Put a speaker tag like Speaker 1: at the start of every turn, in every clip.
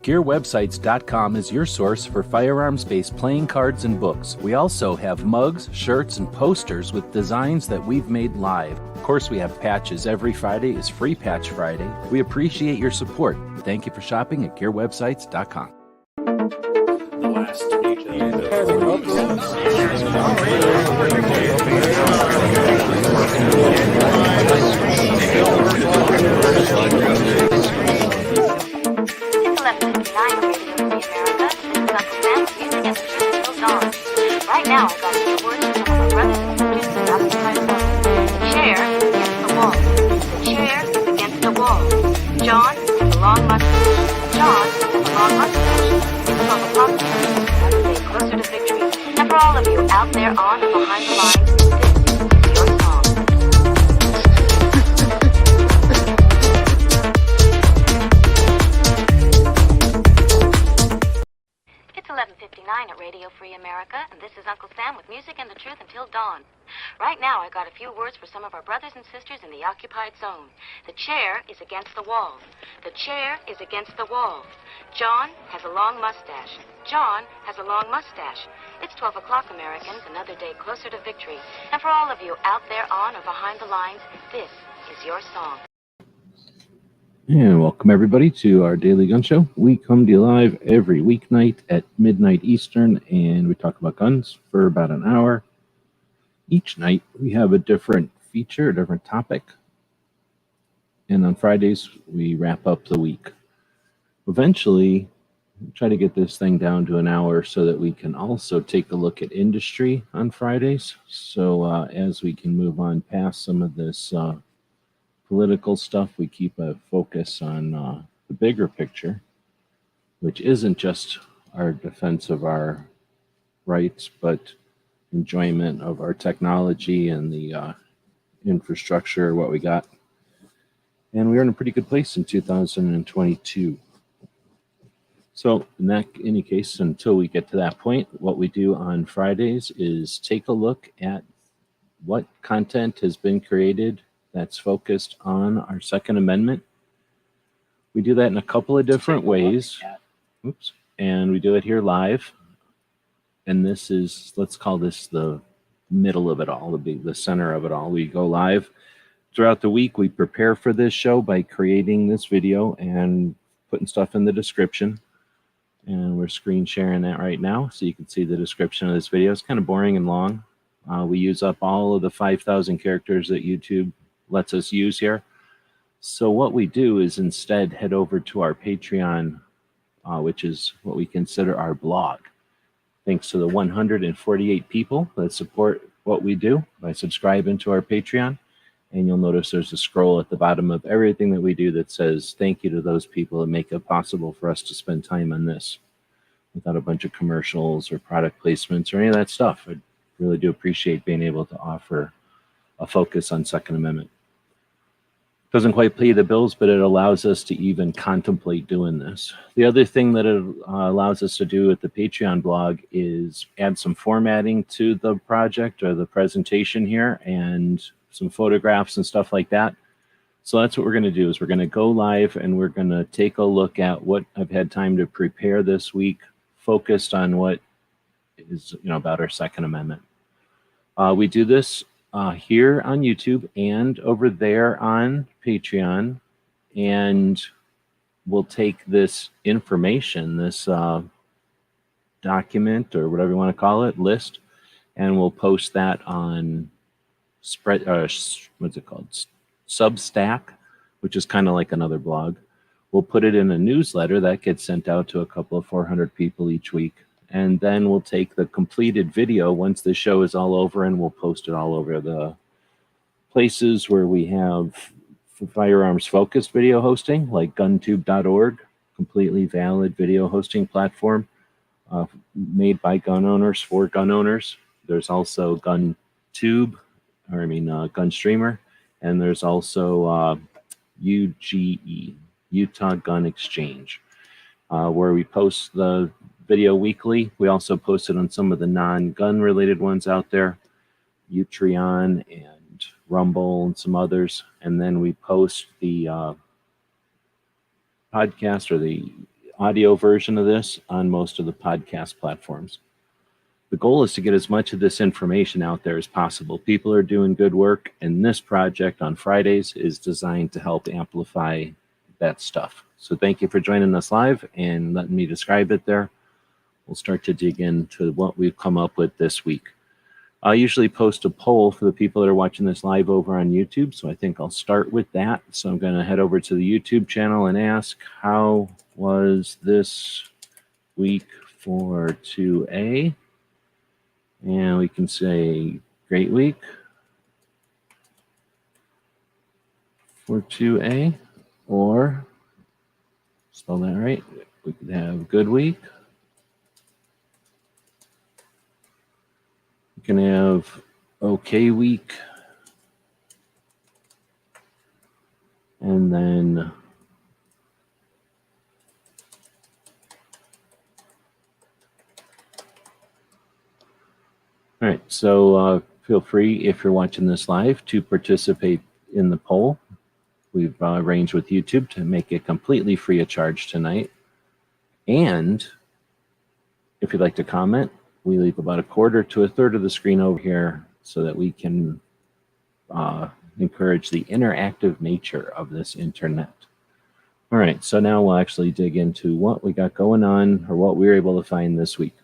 Speaker 1: GearWebsites.com is your source for firearms-based playing cards and books. We also have mugs, shirts, and posters with designs that we've made live. Of course, we have patches. Every Friday is Free Patch Friday. We appreciate your support. Thank you for shopping at GearWebsites.com.
Speaker 2: Right now, I've got a few words from some of my brothers and sisters in the occupied zone. The chair against the wall. The chair against the wall. John has a long mustache. John has a long mustache. It's 12 o'clock now. Another day closer to victory. And for all of you out there on or behind the lines, this is your song. It's 11:59 at Radio Free America, and this is Uncle Sam with music and the truth until dawn. Right now, I got a few words for some of our brothers and sisters in the occupied zone. The chair is against the wall. The chair is against the wall. John has a long mustache. John has a long mustache. It's 12 o'clock, Americans, another day closer to victory. And for all of you out there on or behind the lines, this is your song.
Speaker 1: And welcome everybody to our daily gun show. We come to you live every weeknight at midnight Eastern, and we talk about guns for about an hour. Each night we have a different feature, a different topic. And on Fridays we wrap up the week. Eventually, we try to get this thing down to an hour so that we can also take a look at industry on Fridays. So as we can move on past some of this political stuff, we keep a focus on the bigger picture, which isn't just our defense of our rights, but enjoyment of our technology and the infrastructure, what we got. And we're in a pretty good place in 2022. So in any case, until we get to that point, what we do on Fridays is take a look at what content has been created that's focused on our Second Amendment. We do that in a couple of different ways. Oops. And we do it here live. And this is, let's call this the middle of it all, the center of it all. We go live throughout the week. We prepare for this show by creating this video and putting stuff in the description. And we're screen sharing that right now, so you can see the description of this video. It's kind of boring and long. We use up all of the 5,000 characters that YouTube lets us use here. So what we do is instead head over to our Patreon, which is what we consider our blog. Thanks to the 148 people that support what we do by subscribing to our Patreon. And you'll notice there's a scroll at the bottom of everything that we do that says thank you to those people that make it possible for us to spend time on this without a bunch of commercials or product placements or any of that stuff. I really do appreciate being able to offer a focus on Second Amendment. Doesn't quite pay the bills, but it allows us to even contemplate doing this. The other thing that it allows us to do at the Patreon blog is add some formatting to the project or the presentation here and some photographs and stuff like that. So that's what we're going to do is we're going to go live and we're going to take a look at what I've had time to prepare this week, focused on what is about our Second Amendment. We do this here on YouTube and over there on Patreon, and we'll take this information, this document or whatever you want to call it, list, and we'll post that on what's it called? Substack, which is kind of like another blog. We'll put it in a newsletter that gets sent out to a couple of 400 people each week. And then we'll take the completed video once the show is all over and we'll post it all over the places where we have firearms focused video hosting, like guntube.org, completely valid video hosting platform made by gun owners for gun owners. There's also GunStreamer, and there's also UGE, Utah Gun Exchange, where we post the video weekly. We also post it on some of the non-gun related ones out there, Utreon and Rumble and some others. And then we post the podcast or the audio version of this on most of the podcast platforms. The goal is to get as much of this information out there as possible. People are doing good work, and this project on Fridays is designed to help amplify that stuff. So thank you for joining us live and letting me describe it there. We'll start to dig into what we've come up with this week. I usually post a poll for the people that are watching this live over on YouTube, so I think I'll start with that. So I'm going to head over to the YouTube channel and ask, how was this week for 2A? And we can say, great week for 2A, or, spell that right, we could have good week. We can have okay week. And then all right, so feel free, if you're watching this live, to participate in the poll. We've arranged with YouTube to make it completely free of charge tonight. And if you'd like to comment, we leave about a quarter to a third of the screen over here so that we can encourage the interactive nature of this internet. All right, so now we'll actually dig into what we got going on, or what we were able to find this week.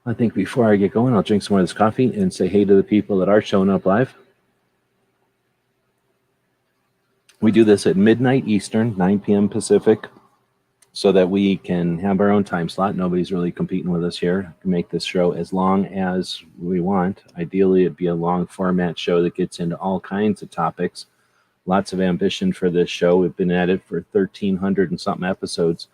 Speaker 1: I think before I get going, I'll drink some more of this coffee and say hey to the people that are showing up live. We do this at midnight Eastern, 9 p.m. Pacific, so that we can have our own time slot. Nobody's really competing with us here. We can make this show as long as we want. Ideally, it'd be a long format show that gets into all kinds of topics. Lots of ambition for this show. We've been at it for 1,300 and something episodes.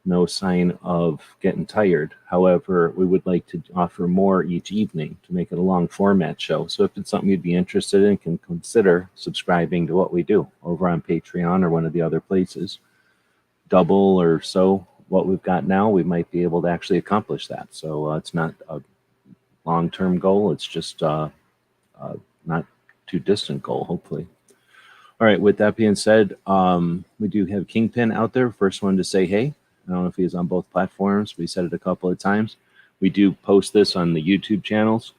Speaker 1: No sign of getting tired. However, we would like to offer more each evening to make it a long format show. So if it's something you'd be interested in, can consider subscribing to what we do over on Patreon or one of the other places. Double or so what we've got now, we might be able to actually accomplish that. So it's not a long-term goal. It's just not too distant goal, hopefully. All right, with that being said, we do have Kingpin out there. First one to say hey. I don't know if he's on both platforms. We said it a couple of times. We do post this on the YouTube channels.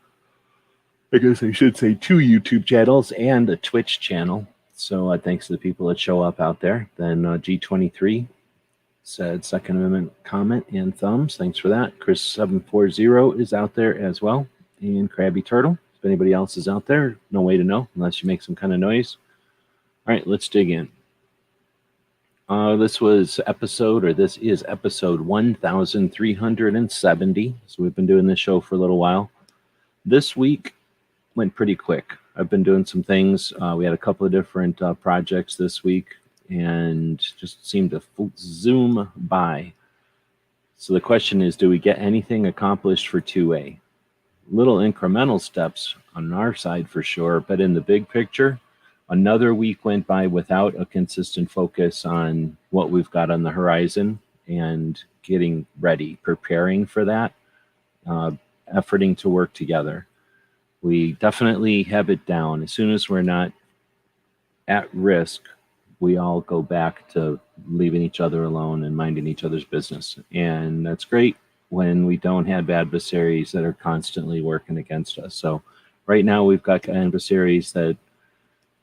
Speaker 1: I guess I should say 2 YouTube channels and a Twitch channel. So thanks to the people that show up out there. Then G23 said Second Amendment comment and thumbs. Thanks for that. Chris740 is out there as well. And Krabby Turtle. If anybody else is out there, no way to know unless you make some kind of noise. All right, let's dig in. This is episode 1370. So we've been doing this show for a little while. This week went pretty quick. I've been doing some things. We had a couple of different projects this week and just seemed to zoom by. So the question is, do we get anything accomplished for 2A? Little incremental steps on our side for sure, but in the big picture, another week went by without a consistent focus on what we've got on the horizon and getting ready, preparing for that, efforting to work together. We definitely have it down. As soon as we're not at risk, we all go back to leaving each other alone and minding each other's business. And that's great when we don't have adversaries that are constantly working against us. So right now we've got adversaries that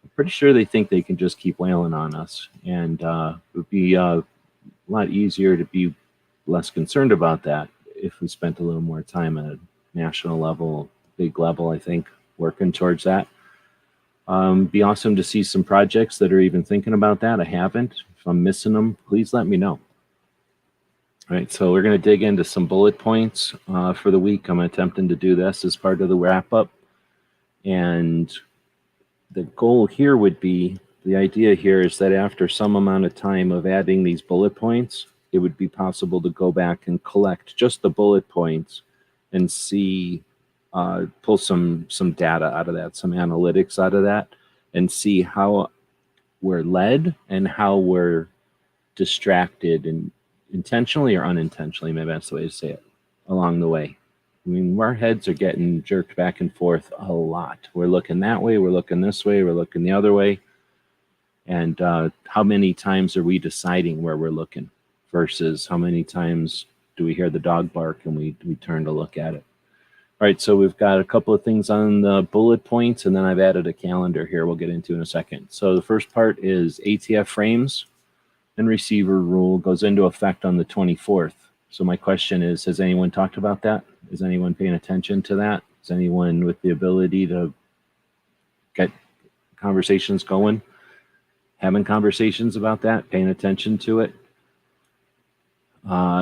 Speaker 1: I'm pretty sure they think they can just keep wailing on us. And it would be a lot easier to be less concerned about that if we spent a little more time at a national level, big level, I think, working towards that. Be awesome to see some projects that are even thinking about that. I haven't. If I'm missing them, please let me know. All right, so we're going to dig into some bullet points for the week. I'm attempting to do this as part of the wrap-up. And the goal here would be, the idea here is that after some amount of time of adding these bullet points, it would be possible to go back and collect just the bullet points and see, pull some data out of that, some analytics out of that, and see how we're led and how we're distracted, and intentionally or unintentionally, maybe that's the way to say it, along the way. I mean, our heads are getting jerked back and forth a lot. We're looking that way, we're looking this way, we're looking the other way. And how many times are we deciding where we're looking versus how many times do we hear the dog bark and we turn to look at it? All right, so we've got a couple of things on the bullet points, and then I've added a calendar here we'll get into in a second. So the first part is ATF Frames and Receiver Rule goes into effect on the 24th. So my question is, has anyone talked about that? Is anyone paying attention to that? Is anyone with the ability to get conversations going, having conversations about that, paying attention to it?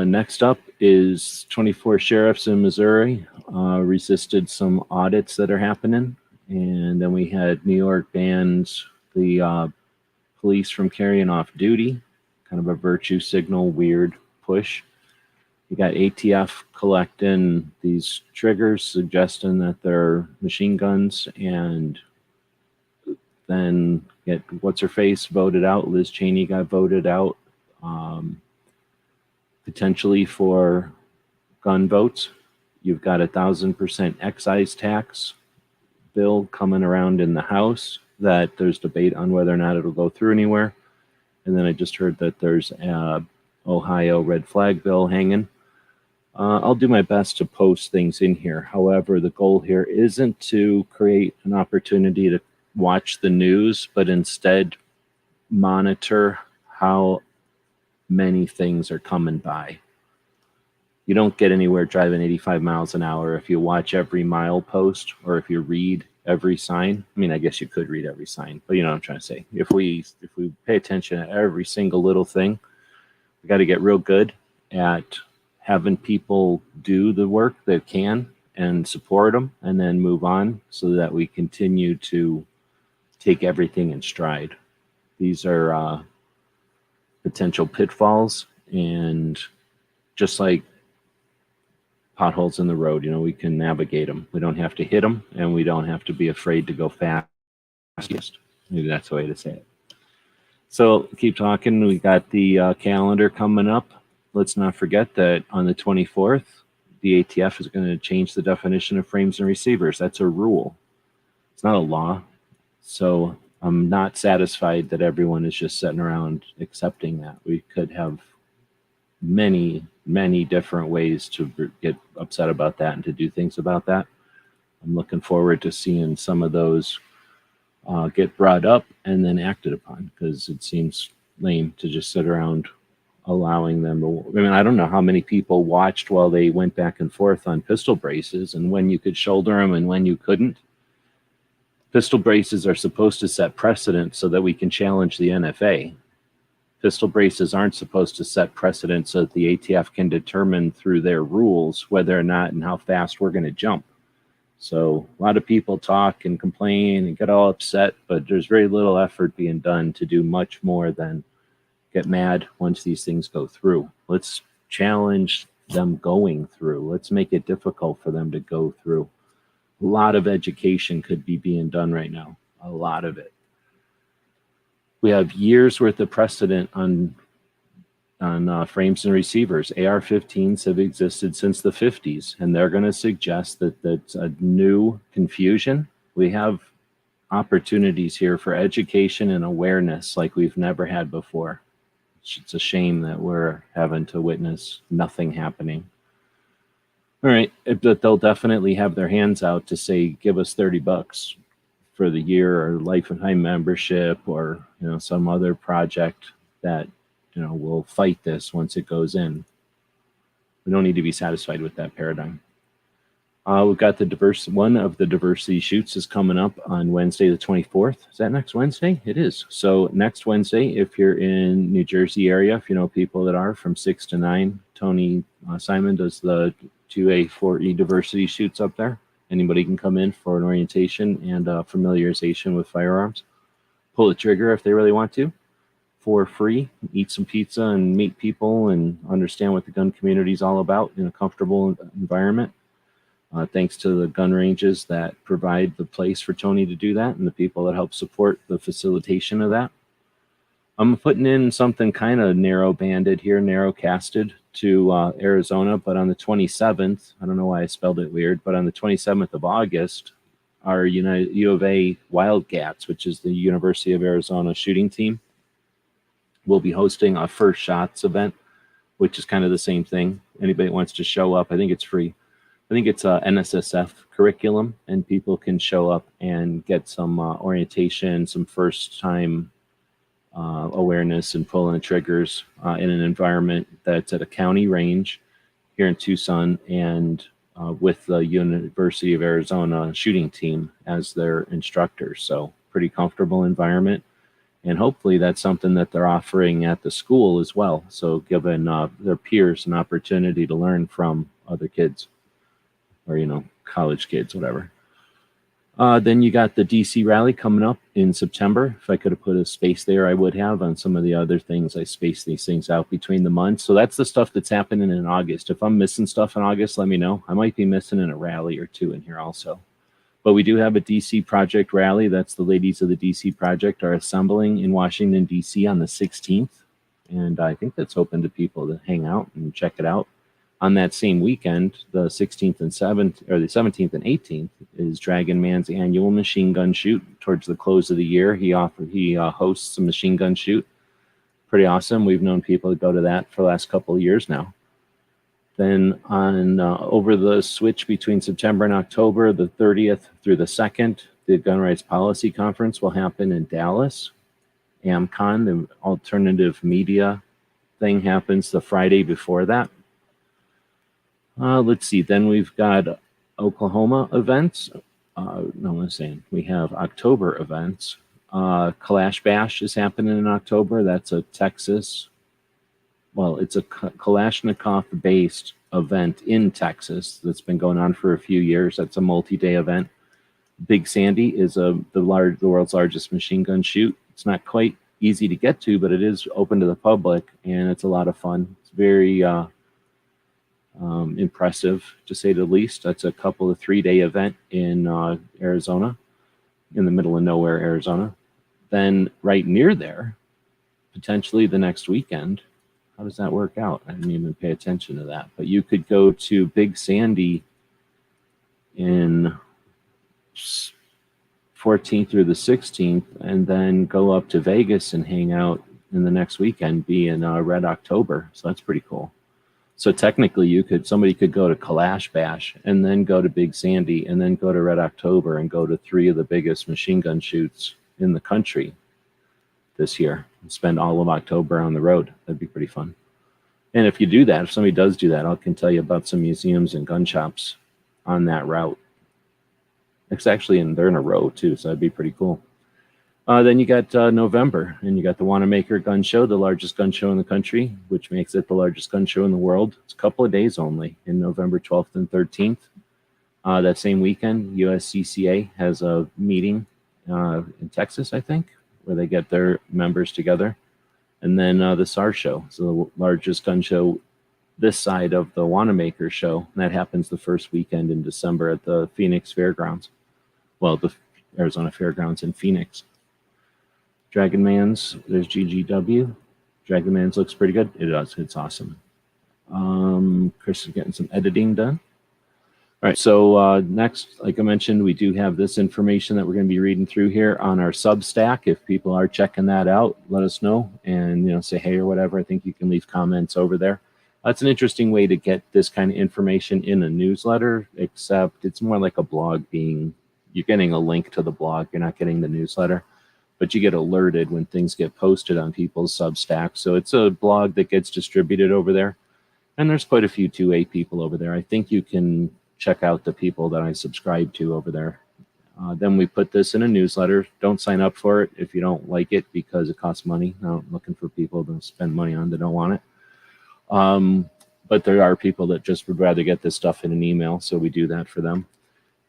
Speaker 1: Next up is 24 sheriffs in Missouri resisted some audits that are happening. And then we had New York bans the police from carrying off duty, kind of a virtue signal, weird push. You got ATF collecting these triggers, suggesting that they're machine guns, and then get what's-her-face voted out. Liz Cheney got voted out. Potentially for gun votes. You've got 1,000% excise tax bill coming around in the House that there's debate on whether or not it'll go through anywhere. And then I just heard that there's a Ohio red flag bill hanging. I'll do my best to post things in here. However, the goal here isn't to create an opportunity to watch the news, but instead monitor how many things are coming by. You don't get anywhere driving 85 miles an hour if you watch every mile post or if you read every sign. I mean, I guess you could read every sign, but you know what I'm trying to say. If we pay attention to every single little thing, we got to get real good at having people do the work that can and support them and then move on so that we continue to take everything in stride. These are potential pitfalls, and just like potholes in the road, you know, we can navigate them. We don't have to hit them, and we don't have to be afraid to go fastest. Maybe that's the way to say it. So keep talking. We got the calendar coming up. Let's not forget that on the 24th, the ATF is going to change the definition of frames and receivers. That's a rule. It's not a law. So I'm not satisfied that everyone is just sitting around accepting that. We could have many, many different ways to get upset about that and to do things about that. I'm looking forward to seeing some of those get brought up and then acted upon, because it seems lame to just sit around allowing them to. I mean, I don't know how many people watched while they went back and forth on pistol braces and when you could shoulder them and when you couldn't. Pistol braces are supposed to set precedent so that we can challenge the NFA. Pistol braces aren't supposed to set precedent so that the ATF can determine through their rules whether or not and how fast we're going to jump. So a lot of people talk and complain and get all upset, but there's very little effort being done to do much more than get mad once these things go through. Let's challenge them going through. Let's make it difficult for them to go through. A lot of education could be being done right now, a lot of it. We have years worth of precedent on frames and receivers. AR-15s have existed since the 50s, and they're going to suggest that that's a new confusion. We have opportunities here for education and awareness like we've never had before. It's a shame that we're having to witness nothing happening. All right, but they'll definitely have their hands out to say, give us $30 for the year, or lifetime membership, or some other project that will fight this once it goes in. We don't need to be satisfied with that paradigm. We've got one of the diversity shoots is coming up on Wednesday the 24th. Is that next Wednesday? It is. So next Wednesday, if you're in New Jersey area, if you know people that are, from 6 to 9, Tony Simon does the 2A, 4E diversity shoots up there. Anybody can come in for an orientation and familiarization with firearms. Pull the trigger if they really want to, for free. Eat some pizza and meet people and understand what the gun community is all about in a comfortable environment. Thanks to the gun ranges that provide the place for Tony to do that and the people that help support the facilitation of that. I'm putting in something kind of narrow banded here, narrow casted to Arizona, but on the 27th, I don't know why I spelled it weird, but on the 27th of August, our U of A Wildcats, which is the University of Arizona shooting team, will be hosting a First Shots event, which is kind of the same thing. Anybody that wants to show up, I think it's free. I think it's a NSSF curriculum, and people can show up and get some orientation, some first-time awareness and pulling the triggers in an environment that's at a county range here in Tucson, and with the University of Arizona shooting team as their instructors. So pretty comfortable environment. And hopefully that's something that they're offering at the school as well. So giving their peers an opportunity to learn from other kids, or, college kids, whatever. Then you got the DC rally coming up in September. If I could have put a space there, I would have. On some of the other things, I spaced these things out between the months. So that's the stuff that's happening in August. If I'm missing stuff in August, let me know. I might be missing in a rally or two in here also. But we do have a DC Project rally. That's the ladies of the DC Project are assembling in Washington, D.C. on the 16th. And I think that's open to people to hang out and check it out. On that same weekend, the 16th and 7th, or the 17th and 18th, is Dragon Man's annual machine gun shoot. Towards the close of the year, he hosts a machine gun shoot. Pretty awesome. We've known people to go to that for the last couple of years now. Then on over the switch between September and October, the 30th through the 2nd, the Gun Rights Policy Conference will happen in Dallas. AmCon, the alternative media thing, happens the Friday before that. Let's see. Then we've got Oklahoma events. We have October events. Kalash Bash is happening in October. That's a Texas. Well, it's a Kalashnikov-based event in Texas that's been going on for a few years. That's a multi-day event. Big Sandy is the world's largest machine gun shoot. It's not quite easy to get to, but it is open to the public, and it's a lot of fun. It's very impressive, to say the least. That's a 3-day event in Arizona, in the middle of nowhere, Arizona. Then right near there, potentially the next weekend. How does that work out? I didn't even pay attention to that. But you could go to Big Sandy in 14th through the 16th, and then go up to Vegas and hang out in the next weekend, be in Red October. So that's pretty cool. So technically, somebody could go to Kalash Bash and then go to Big Sandy and then go to Red October and go to 3 of the biggest machine gun shoots in the country this year and spend all of October on the road. That'd be pretty fun. And if you do that, if somebody does do that, I can tell you about some museums and gun shops on that route. It's actually they're in a row too, so that'd be pretty cool. Then you got November, and you got the Wanamaker Gun Show, the largest gun show in the country, which makes it the largest gun show in the world. It's a couple of days only, in November 12th and 13th. That same weekend, USCCA has a meeting in Texas, I think, where they get their members together. And then the SAR show, so the largest gun show this side of the Wanamaker show. And that happens the first weekend in December at the Phoenix Fairgrounds. Well, the Arizona Fairgrounds in Phoenix. Dragon Man's, there's GGW. Dragon Man's looks pretty good. It does. It's awesome. Chris is getting some editing done. All right, so next, like I mentioned, we do have this information that we're going to be reading through here on our Substack. If people are checking that out, let us know and say hey or whatever. I think you can leave comments over there. That's an interesting way to get this kind of information in a newsletter, except it's more like a blog you're getting a link to the blog. You're not getting the newsletter, but you get alerted when things get posted on people's Substack. So it's a blog that gets distributed over there. And there's quite a few 2A people over there. I think you can check out the people that I subscribe to over there. Then we put this in a newsletter. Don't sign up for it if you don't like it because it costs money. I'm looking for people to spend money on that don't want it. But there are people that just would rather get this stuff in an email, so we do that for them.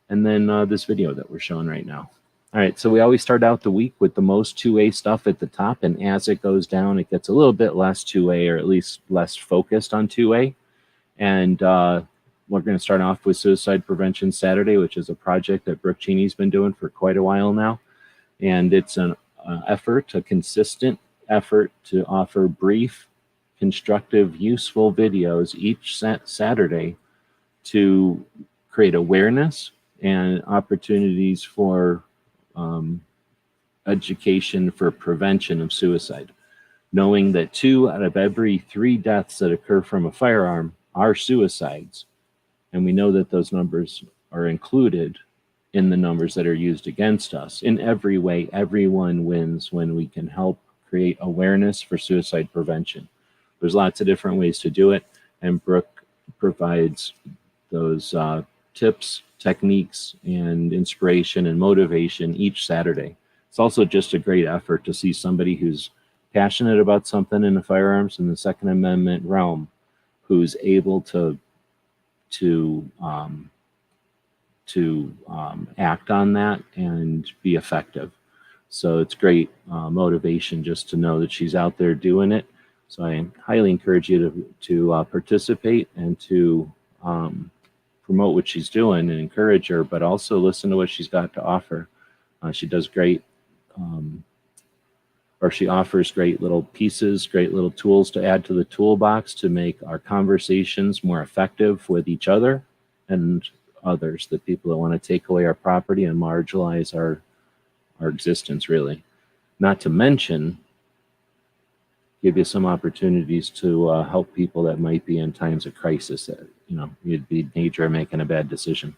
Speaker 1: And then this video that we're showing right now. All right, so we always start out the week with the most 2A stuff at the top, and as it goes down, it gets a little bit less 2A, or at least less focused on 2A. And we're going to start off with Suicide Prevention Saturday, which is a project that Brooke Cheney's been doing for quite a while now. And it's an effort, a consistent effort to offer brief, constructive, useful videos each Saturday to create awareness and opportunities for education for prevention of suicide, knowing that 2 out of every 3 deaths that occur from a firearm are suicides. And we know that those numbers are included in the numbers that are used against us. In every way, everyone wins when we can help create awareness for suicide prevention. There's lots of different ways to do it, and Brooke provides those tips, techniques, and inspiration and motivation each Saturday. It's also just a great effort to see somebody who's passionate about something in the firearms and the Second Amendment realm, who's able to act on that and be effective. So it's great motivation just to know that she's out there doing it. So I highly encourage you to participate and to promote what she's doing and encourage her, but also listen to what she's got to offer. She does great, or she offers great little pieces, great little tools to add to the toolbox to make our conversations more effective with each other and others, the people that want to take away our property and marginalize our existence, really. Not to mention, give you some opportunities to help people that might be in times of crisis that, you'd be in danger of making a bad decision.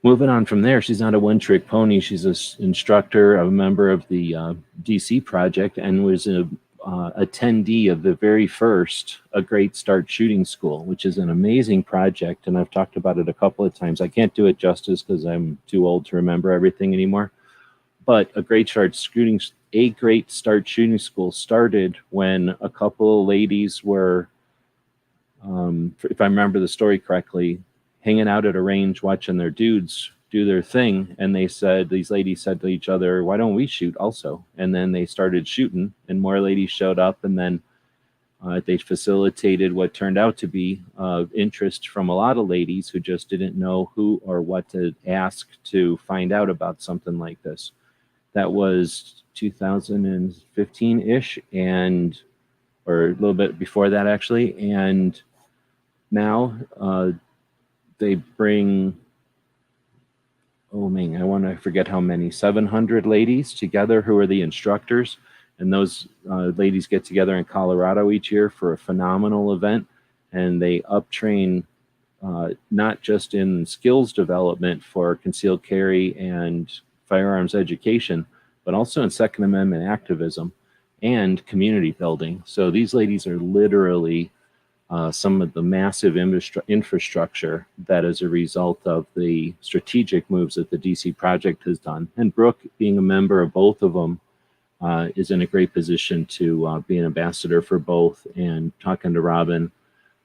Speaker 1: Moving on from there, she's not a one-trick pony. She's an instructor, a member of the DC project, and was an attendee of the very first A Great Start Shooting School, which is an amazing project, and I've talked about it a couple of times. I can't do it justice because I'm too old to remember everything anymore. But A Great Start Shooting School started when a couple of ladies were, if I remember the story correctly, hanging out at a range watching their dudes do their thing, and these ladies said to each other, why don't we shoot also? And then they started shooting, and more ladies showed up, and then they facilitated what turned out to be interest from a lot of ladies who just didn't know who or what to ask to find out about something like this. That was 2015-ish, or a little bit before that, actually. And now they bring, I forget how many, 700 ladies together who are the instructors. And those ladies get together in Colorado each year for a phenomenal event. And they uptrain not just in skills development for concealed carry and firearms education, but also in Second Amendment activism and community building. So these ladies are literally some of the massive infrastructure that is a result of the strategic moves that the DC project has done. And Brooke, being a member of both of them, is in a great position to be an ambassador for both. And talking to Robyn,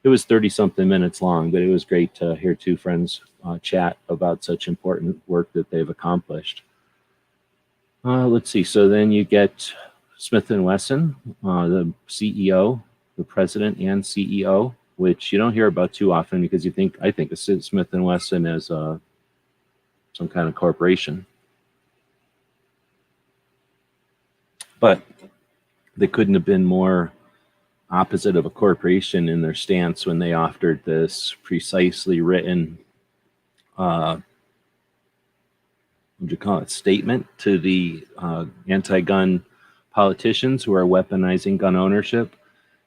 Speaker 1: it was 30-something minutes long, but it was great to hear two friends chat about such important work that they've accomplished. Let's see. So then you get Smith & Wesson, the CEO, the president and CEO, which you don't hear about too often because I think of Smith & Wesson as some kind of corporation. But they couldn't have been more opposite of a corporation in their stance when they offered this precisely written statement to the anti-gun politicians who are weaponizing gun ownership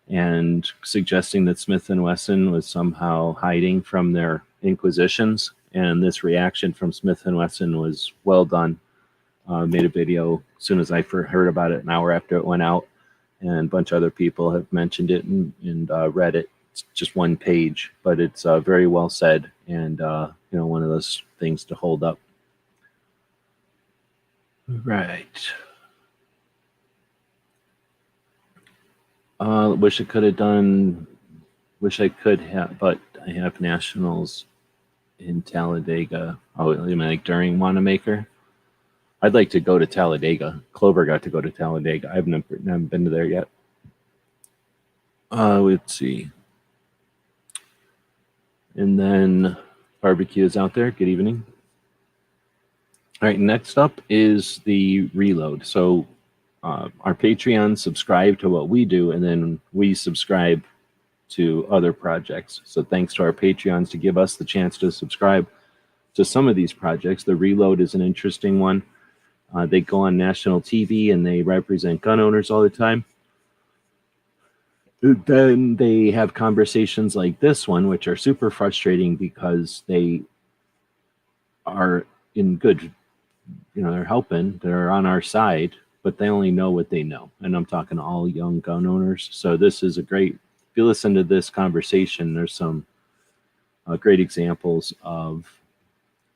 Speaker 1: and suggesting that Smith & Wesson was somehow hiding from their inquisitions. And this reaction from Smith & Wesson was well done. Made a video as soon as I heard about it, an hour after it went out, and a bunch of other people have mentioned it and read it. It's just one page, but it's very well said, and one of those things to hold up. Right. Wish I could have, but I have nationals in Talladega. Oh, you mean like during Wanamaker? I'd like to go to Talladega. Clover got to go to Talladega. I haven't been to there yet. Let's see. And then barbecue is out there. Good evening. All right, next up is the reload. So our Patreons subscribe to what we do, and then we subscribe to other projects. So thanks to our Patreons to give us the chance to subscribe. So some of these projects, the Reload is an interesting one. They go on national TV and they represent gun owners all the time. Then they have conversations like this one, which are super frustrating because they are in good, they're helping, they're on our side, but they only know what they know. And I'm talking to all young gun owners. So this is a great, if you listen to this conversation, there's some great examples of,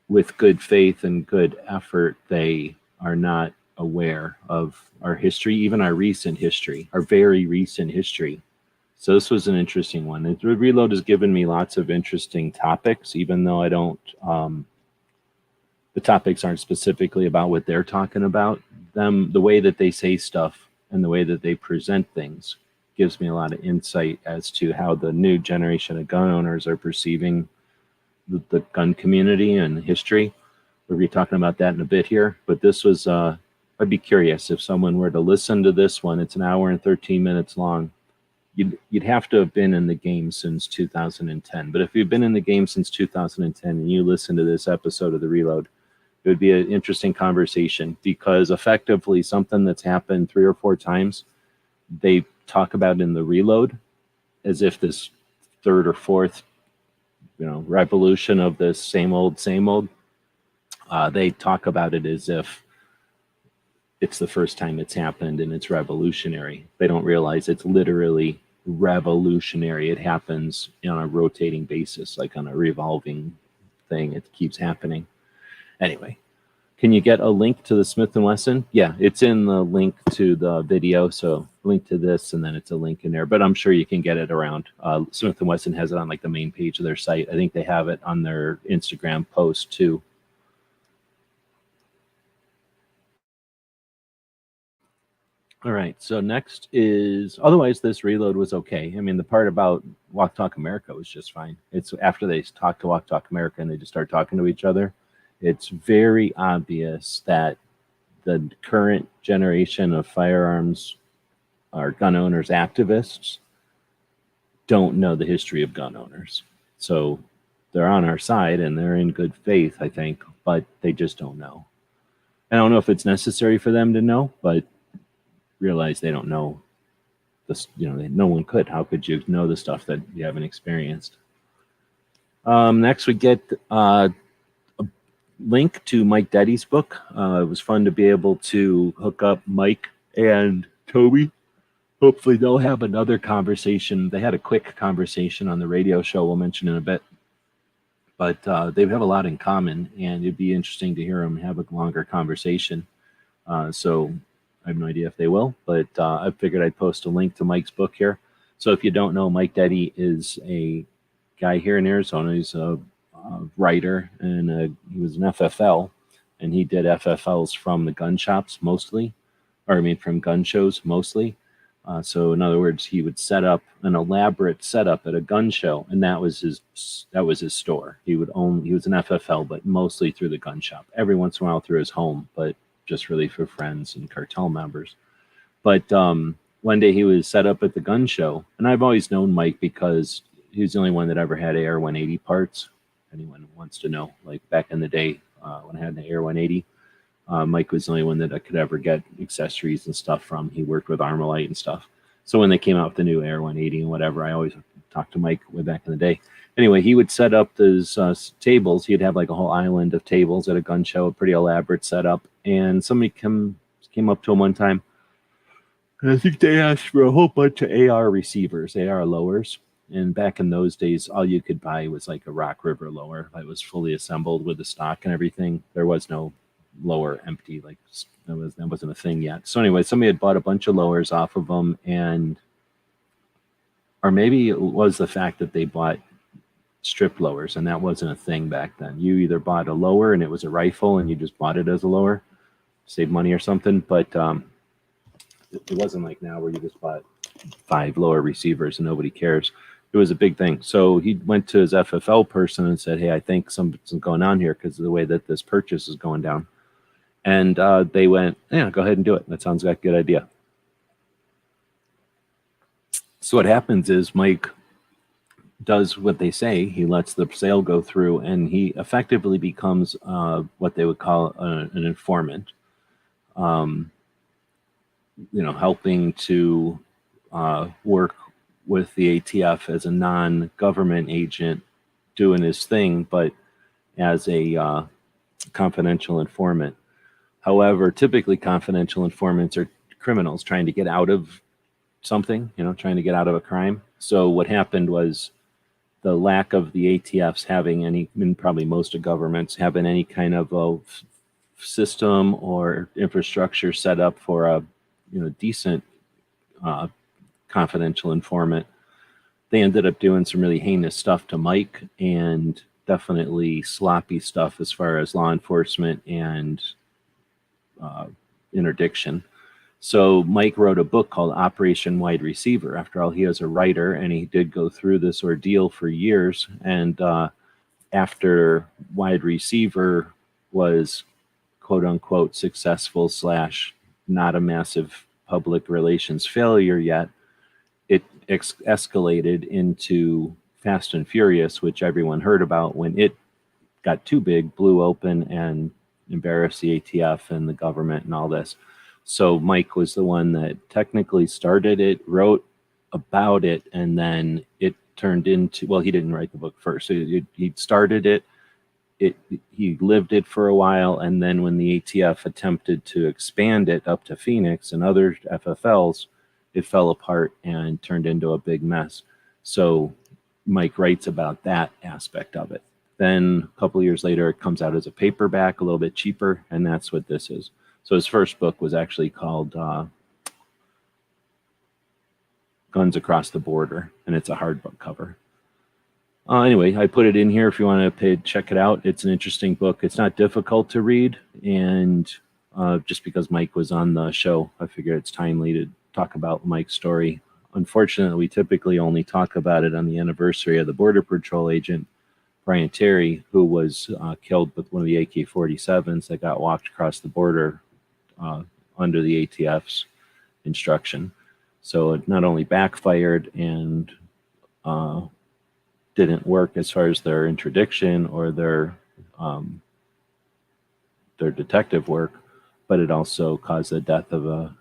Speaker 1: with good faith and good effort, they are not aware of our history, even our recent history, our very recent history. So this was an interesting one. The Reload has given me lots of interesting topics, even though I don't, the topics aren't specifically about what they're talking about. The way that they say stuff and the way that they present things gives me a lot of insight as to how the new generation of gun owners are perceiving the gun community and history. We'll be talking about that in a bit here, but this was, I'd be curious if someone were to listen to this one. It's an hour and 13 minutes long. You'd have to have been in the game since 2010. But if you've been in the game since 2010 and you listen to this episode of The Reload, it would be an interesting conversation, because effectively something that's happened 3 or 4 times, they talk about in The Reload as if this third or fourth, revolution of this same old. They talk about it as if it's the first time it's happened and it's revolutionary. They don't realize it's literally revolutionary. It happens on a rotating basis, like on a revolving thing. It keeps happening. Anyway, can you get a link to the Smith & Wesson? Yeah, it's in the link to the video. So link to this, and then it's a link in there. But I'm sure you can get it around. Smith & Wesson has it on like the main page of their site. I think they have it on their Instagram post too. All right, so next is, otherwise this Reload was okay. I mean, the part about Walk Talk America was just fine. It's after they talk to Walk Talk America and they just start talking to each other, it's very obvious that the current generation of firearms or gun owners, activists, don't know the history of gun owners. So they're on our side and they're in good faith, I think, but they just don't know. I don't know if it's necessary for them to know, but realize they don't know this. No one could. How could you know the stuff that you haven't experienced? Next, we get a link to Mike Deddy's book. It was fun to be able to hook up Mike and Toby. Hopefully they'll have another conversation. They had a quick conversation on the radio show we'll mention in a bit, but they have a lot in common, and it'd be interesting to hear them have a longer conversation. So I have no idea if they will, but I figured I'd post a link to Mike's book here. So if you don't know, Mike Deddy is a guy here in Arizona. He's a writer, and he was an FFL, and he did FFLs from the gun shops mostly, from gun shows mostly. So in other words, he would set up an elaborate setup at a gun show, and that was his store. He was an FFL, but mostly through the gun shop. Every once in a while through his home, but just really for friends and cartel members. But one day he was set up at the gun show, and I've always known Mike because he was the only one that ever had AR-180 parts. Anyone wants to know, like back in the day when I had an AR-180, Mike was the only one that I could ever get accessories and stuff from. He worked with Armalite and stuff. So when they came out with the new AR-180 and whatever, I always talked to Mike way back in the day. Anyway, he would set up those tables. He'd have like a whole island of tables at a gun show, a pretty elaborate setup. And somebody came up to him one time, and I think they asked for a whole bunch of AR receivers, AR lowers. And back in those days, all you could buy was like a Rock River lower that was fully assembled with the stock and everything. There was no lower empty, like that wasn't a thing yet. So anyway, somebody had bought a bunch of lowers off of them, or maybe it was the fact that they bought strip lowers, and that wasn't a thing back then. You either bought a lower and it was a rifle and you just bought it as a lower, save money or something, but it wasn't like now where you just bought 5 lower receivers and nobody cares. It was a big thing. So he went to his FFL person and said, hey, I think something's going on here because of the way that this purchase is going down. And they went, yeah, go ahead and do it. That sounds like a good idea. So what happens is Mike does what they say. He lets the sale go through, and he effectively becomes what they would call an informant. Helping to work with the ATF as a non-government agent, doing his thing, but as a confidential informant. However, typically confidential informants are criminals trying to get out of something, trying to get out of a crime. So what happened was the lack of the ATFs having any, and probably most of governments having any kind of a system or infrastructure set up for a decent confidential informant. They ended up doing some really heinous stuff to Mike, and definitely sloppy stuff as far as law enforcement and interdiction. So Mike wrote a book called Operation Wide Receiver. After all, he was a writer, and he did go through this ordeal for years. And after Wide Receiver was quote unquote successful / not a massive public relations failure yet, it escalated into Fast and Furious, which everyone heard about when it got too big, blew open, and embarrassed the ATF and the government and all this. So Mike was the one that technically started it, wrote about it, and then it turned into, well, he didn't write the book first. So he started it, he lived it for a while, and then when the ATF attempted to expand it up to Phoenix and other FFLs, it fell apart and turned into a big mess. So Mike writes about that aspect of it. Then a couple of years later, it comes out as a paperback, a little bit cheaper, and that's what this is. So his first book was actually called Guns Across the Border, and it's a hardbook cover. Anyway, I put it in here if you want to check it out. It's an interesting book. It's not difficult to read, and just because Mike was on the show, I figured it's timely to talk about Mike's story. Unfortunately, we typically only talk about it on the anniversary of the Border Patrol agent, Brian Terry, who was killed with one of the AK-47s that got walked across the border under the ATF's instruction. So it not only backfired and didn't work as far as their interdiction or their detective work, but it also caused the death of a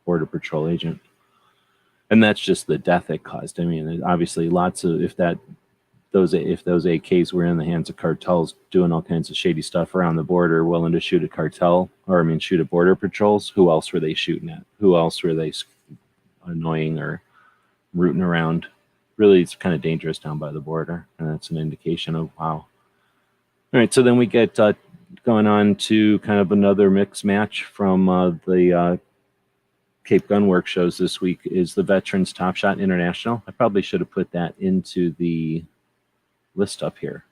Speaker 1: Border Patrol agent. And that's just the death it caused. I mean, obviously lots of, if those AKs were in the hands of cartels doing all kinds of shady stuff around the border, willing to shoot a cartel, shoot at Border Patrols, who else were they shooting at? Who else were they annoying or rooting around? Really, it's kind of dangerous down by the border, and that's an indication of, wow. All right, so then we get going on to kind of another mix match from the Cape Gun Work shows this week is the Veterans Top Shot International. I probably should have put that into the list up here.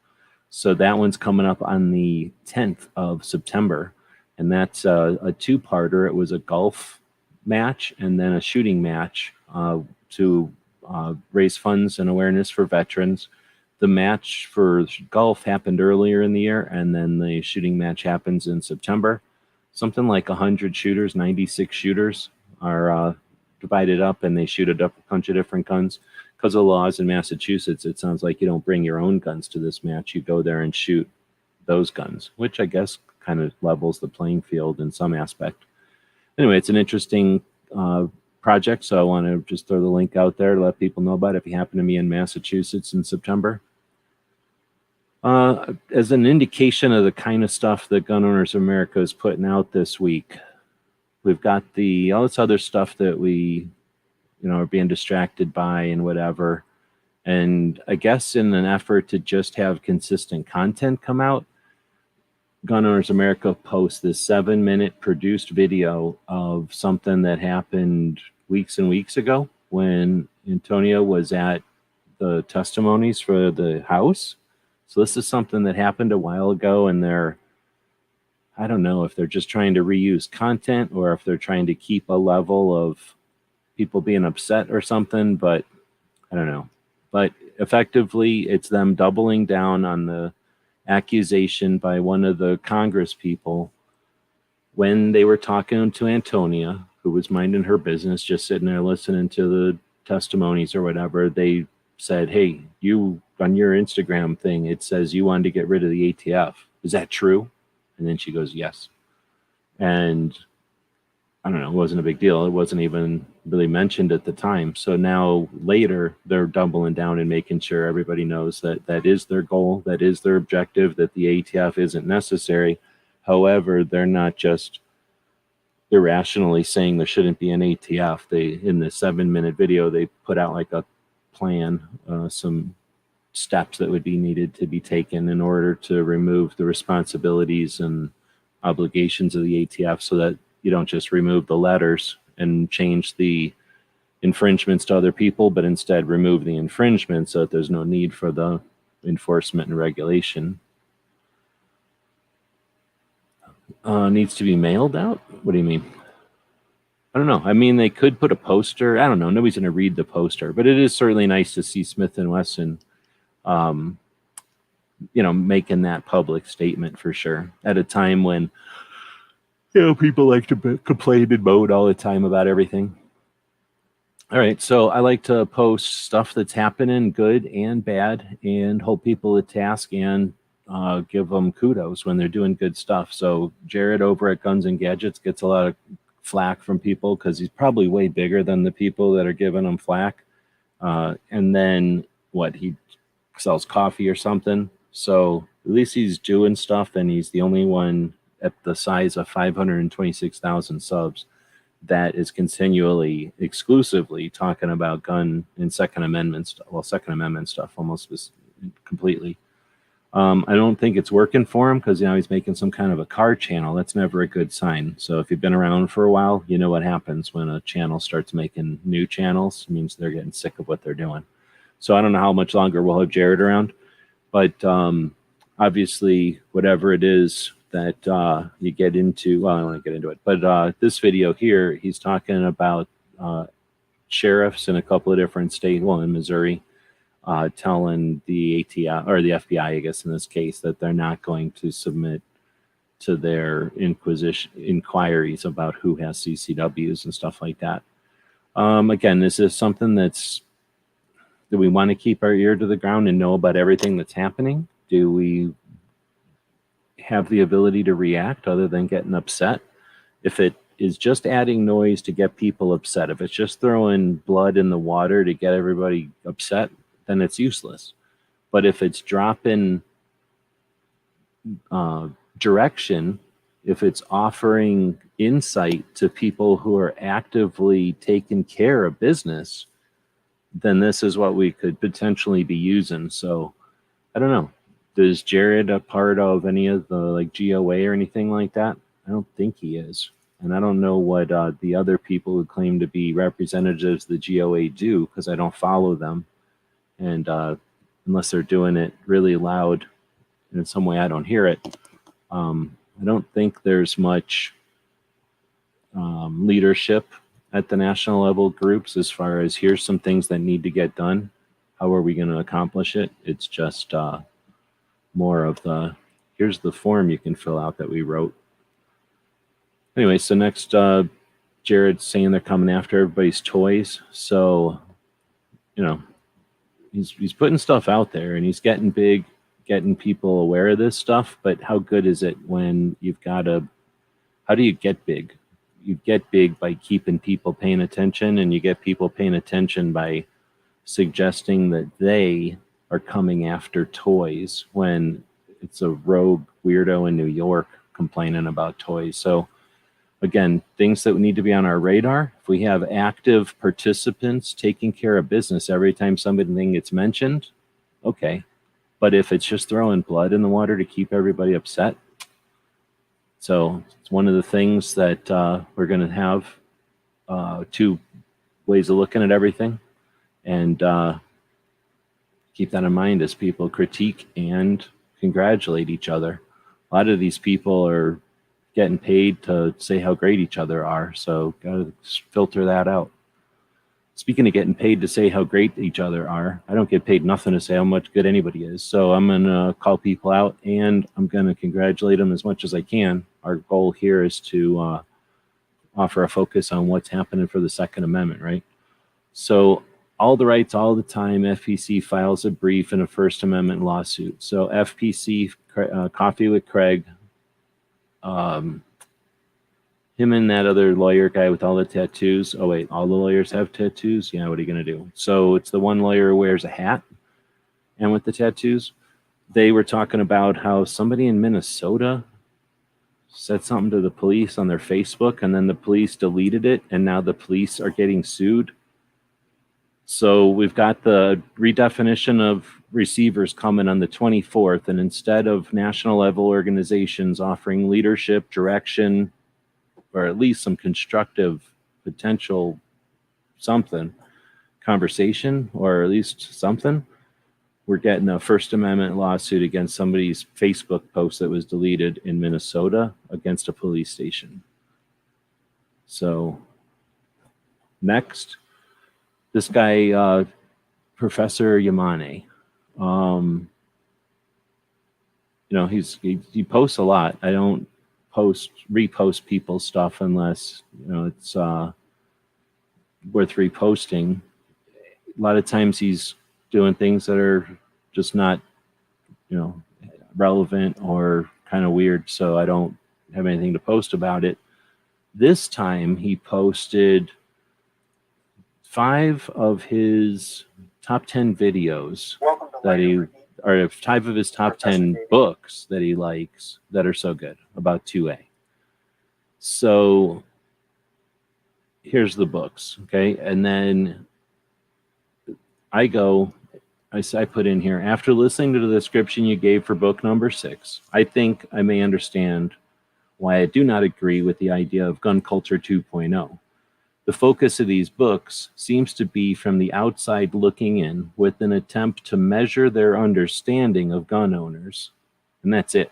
Speaker 1: So that one's coming up on the 10th of September, and that's a two-parter. It was a golf match and then a shooting match to raise funds and awareness for veterans. The match for golf happened earlier in the year, and then the shooting match happens in September. Something like 100 shooters, 96 shooters are divided up, and they shoot a bunch of different guns. Because of laws in Massachusetts, it sounds like you don't bring your own guns to this match. You go there and shoot those guns, which I guess kind of levels the playing field in some aspect. Anyway, it's an interesting project, so I want to just throw the link out there to let people know about it if you happen to be in Massachusetts in September. As an indication of the kind of stuff that Gun Owners of America is putting out this week, we've got all this other stuff that we are being distracted by and whatever. And I guess in an effort to just have consistent content come out, Gun Owners America posts this 7-minute produced video of something that happened weeks and weeks ago when Antonio was at the testimonies for the House. So this is something that happened a while ago, and I don't know if they're just trying to reuse content or if they're trying to keep a level of people being upset or something, but I don't know. But effectively, it's them doubling down on the accusation by one of the Congress people when they were talking to Antonia, who was minding her business, just sitting there listening to the testimonies or whatever. They said, hey, you on your Instagram thing, it says you wanted to get rid of the ATF. Is that true? And then she goes, yes. And I don't know, it wasn't a big deal. It wasn't even really mentioned at the time. So now later, they're doubling down and making sure everybody knows that that is their goal, that is their objective, that the ATF isn't necessary. However, they're not just irrationally saying there shouldn't be an ATF. They, in the 7-minute video, they put out like a plan, some steps that would be needed to be taken in order to remove the responsibilities and obligations of the ATF, so that you don't just remove the letters and change the infringements to other people, but instead remove the infringement so that there's no need for the enforcement and regulation. Needs to be mailed out? What do you mean? I don't know. I mean, they could put a poster. I don't know. Nobody's going to read the poster, but it is certainly nice to see Smith & Wesson, making that public statement for sure at a time when, people like to complain and moan all the time about everything. All right. So I like to post stuff that's happening, good and bad, and hold people to task and give them kudos when they're doing good stuff. So Jared over at Guns and Gadgets gets a lot of flack from people because he's probably way bigger than the people that are giving him flack. And then he sells coffee or something. So at least he's doing stuff, and he's the only one at the size of 526,000 subs that is continually, exclusively talking about gun and Second Amendment stuff almost completely. I don't think it's working for him because he's making some kind of a car channel. That's never a good sign. So if you've been around for a while, you know what happens when a channel starts making new channels. It means they're getting sick of what they're doing. So I don't know how much longer we'll have Jared around, but obviously whatever it is that you get into, well, I don't want to get into it, but this video here, he's talking about sheriffs in a couple of different states, in Missouri, telling the ATF, or the FBI, I guess in this case, that they're not going to submit to their inquiries about who has CCWs and stuff like that. Again, this is something that we want to keep our ear to the ground and know about everything that's happening? Do we have the ability to react other than getting upset? If it is just adding noise to get people upset, if it's just throwing blood in the water to get everybody upset, then it's useless. But if it's dropping direction, if it's offering insight to people who are actively taking care of business, then this is what we could potentially be using. So I don't know. Is Jared a part of any of the GOA or anything like that? I don't think he is. And I don't know what the other people who claim to be representatives of the GOA do, because I don't follow them. And unless they're doing it really loud and in some way I don't hear it, I don't think there's much leadership at the national level groups as far as here's some things that need to get done. How are we going to accomplish it? It's just more of here's the form you can fill out that we wrote. Anyway, so next, Jared's saying they're coming after everybody's toys. So, he's putting stuff out there and he's getting big, getting people aware of this stuff. But how good is it when you've got how do you get big? You get big by keeping people paying attention, and you get people paying attention by suggesting that they are coming after toys when it's a rogue weirdo in New York complaining about toys. So again, things that need to be on our radar. If we have active participants taking care of business every time something gets mentioned, okay. But if it's just throwing blood in the water to keep everybody upset, so it's one of the things that we're going to have two ways of looking at everything, and keep that in mind as people critique and congratulate each other. A lot of these people are getting paid to say how great each other are, so gotta filter that out. Speaking of getting paid to say how great each other are, I don't get paid nothing to say how much good anybody is. So I'm gonna call people out and I'm gonna congratulate them as much as I can. Our goal here is to offer a focus on what's happening for the Second Amendment, right? So all the rights all the time. FPC files a brief in a First Amendment lawsuit. So FPC, Coffee with Craig, him and that other lawyer guy with all the tattoos. Oh, wait, all the lawyers have tattoos? Yeah, what are you going to do? So it's the one lawyer who wears a hat and with the tattoos. They were talking about how somebody in Minnesota said something to the police on their Facebook, and then the police deleted it, and now the police are getting sued. So we've got the redefinition of receivers coming on the 24th, and instead of national level organizations offering leadership, direction, or at least some constructive potential something, conversation, or at least something, we're getting a First Amendment lawsuit against somebody's Facebook post that was deleted in Minnesota against a police station. So next, this guy, Professor Yamane, he posts a lot. I don't repost people's stuff unless it's worth reposting. A lot of times he's doing things that are just not relevant or kind of weird, so I don't have anything to post about it. This time he posted 5 of his top 10 videos or 5 of his top 10 books that he likes that are so good about 2A. So here's the books, okay? And then I put in here, after listening to the description you gave for book number 6, I think I may understand why I do not agree with the idea of gun culture 2.0. The focus of these books seems to be from the outside looking in with an attempt to measure their understanding of gun owners. And that's it.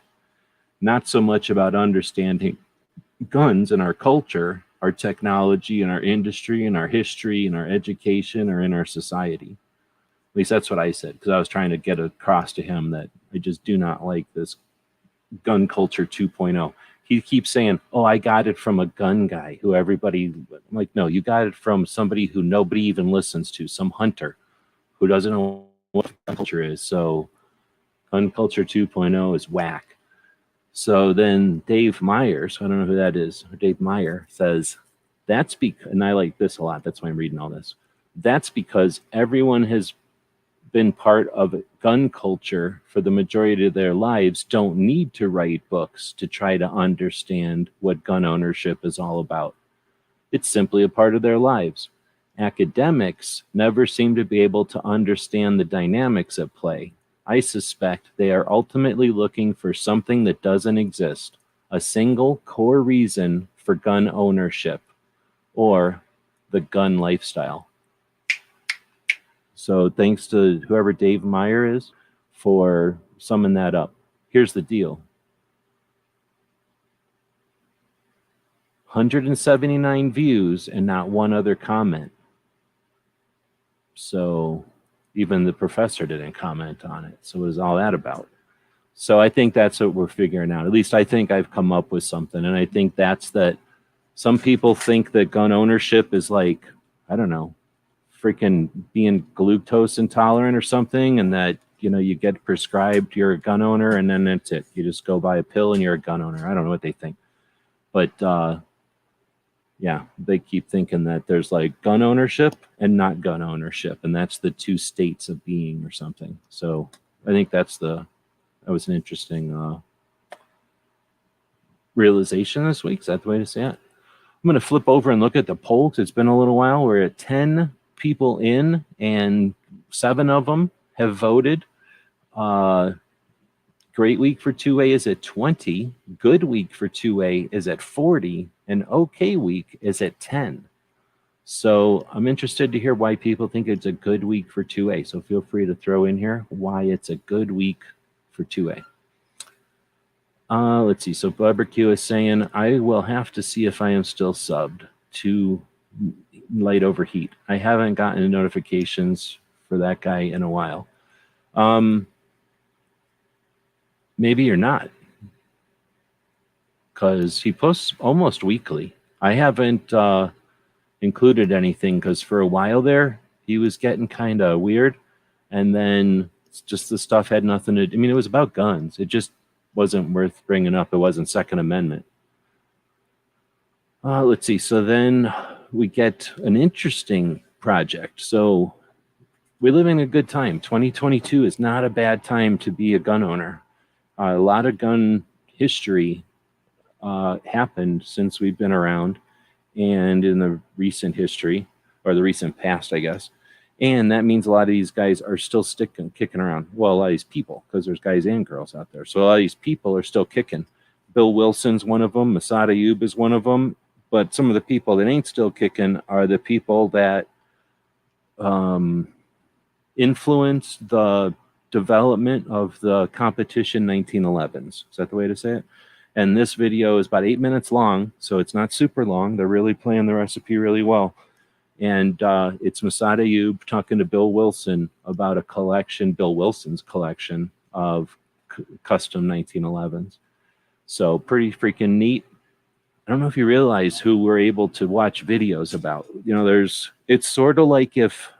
Speaker 1: Not so much about understanding guns and our culture, our technology and our industry and our history and our education or in our society. At least that's what I said, because I was trying to get across to him that I just do not like this gun culture 2.0. He keeps saying, oh, I got it from a gun guy who everybody, I'm like, no, you got it from somebody who nobody even listens to, some hunter who doesn't know what gun culture is. So gun culture 2.0 is whack. So then Dave Myers, I don't know who that is, Dave Meyer says, and I like this a lot, that's why I'm reading all this. That's because everyone has been part of gun culture for the majority of their lives, don't need to write books to try to understand what gun ownership is all about. It's simply a part of their lives. Academics never seem to be able to understand the dynamics at play. I suspect they are ultimately looking for something that doesn't exist, a single core reason for gun ownership, or the gun lifestyle. So thanks to whoever Dave Meyer is for summing that up. Here's the deal. 179 views and not one other comment. So even the professor didn't comment on it. So what is all that about? So I think that's what we're figuring out. At least I think I've come up with something. And I think that's that some people think that gun ownership is like, I don't know, freaking being glucose intolerant or something, and that you get prescribed, you're a gun owner, and then that's it. You just go buy a pill and you're a gun owner. I don't know what they think, but yeah, they keep thinking that there's like gun ownership and not gun ownership, and that's the two states of being or something. So I think that was an interesting realization this week. Is that the way to say it? I'm going to flip over and look at the polls. It's been a little while. We're at 10 people in, and 7 of them have voted. Great week for 2A is at 20. Good week for 2A is at 40. And okay week is at 10. So I'm interested to hear why people think it's a good week for 2A. So feel free to throw in here why it's a good week for 2A. Let's see. So Barbecue is saying, I will have to see if I am still subbed to Light Overheat. I haven't gotten notifications for that guy in a while. Maybe you're not, because he posts almost weekly. I haven't included anything because for a while there, he was getting kind of weird. And then just the stuff had nothing to, I mean, it was about guns. It just wasn't worth bringing up. It wasn't Second Amendment. Let's see. So then we get an interesting project. So we're living a good time. 2022 is not a bad time to be a gun owner. A lot of gun history happened since we've been around, and in the recent history, or the recent past, I guess. And that means a lot of these guys are still kicking around. Well, a lot of these people, because there's guys and girls out there. So a lot of these people are still kicking. Bill Wilson's one of them. Massad Ayoob is one of them. But some of the people that ain't still kicking are the people that influenced the development of the competition 1911s. Is that the way to say it? And this video is about 8 minutes long, so it's not super long. They're really playing the recipe really well. And it's Massad Ayoob talking to Bill Wilson about a collection, Bill Wilson's collection of custom 1911s. So pretty freaking neat. I don't know if you realize who we're able to watch videos about. You know, it's sort of like if,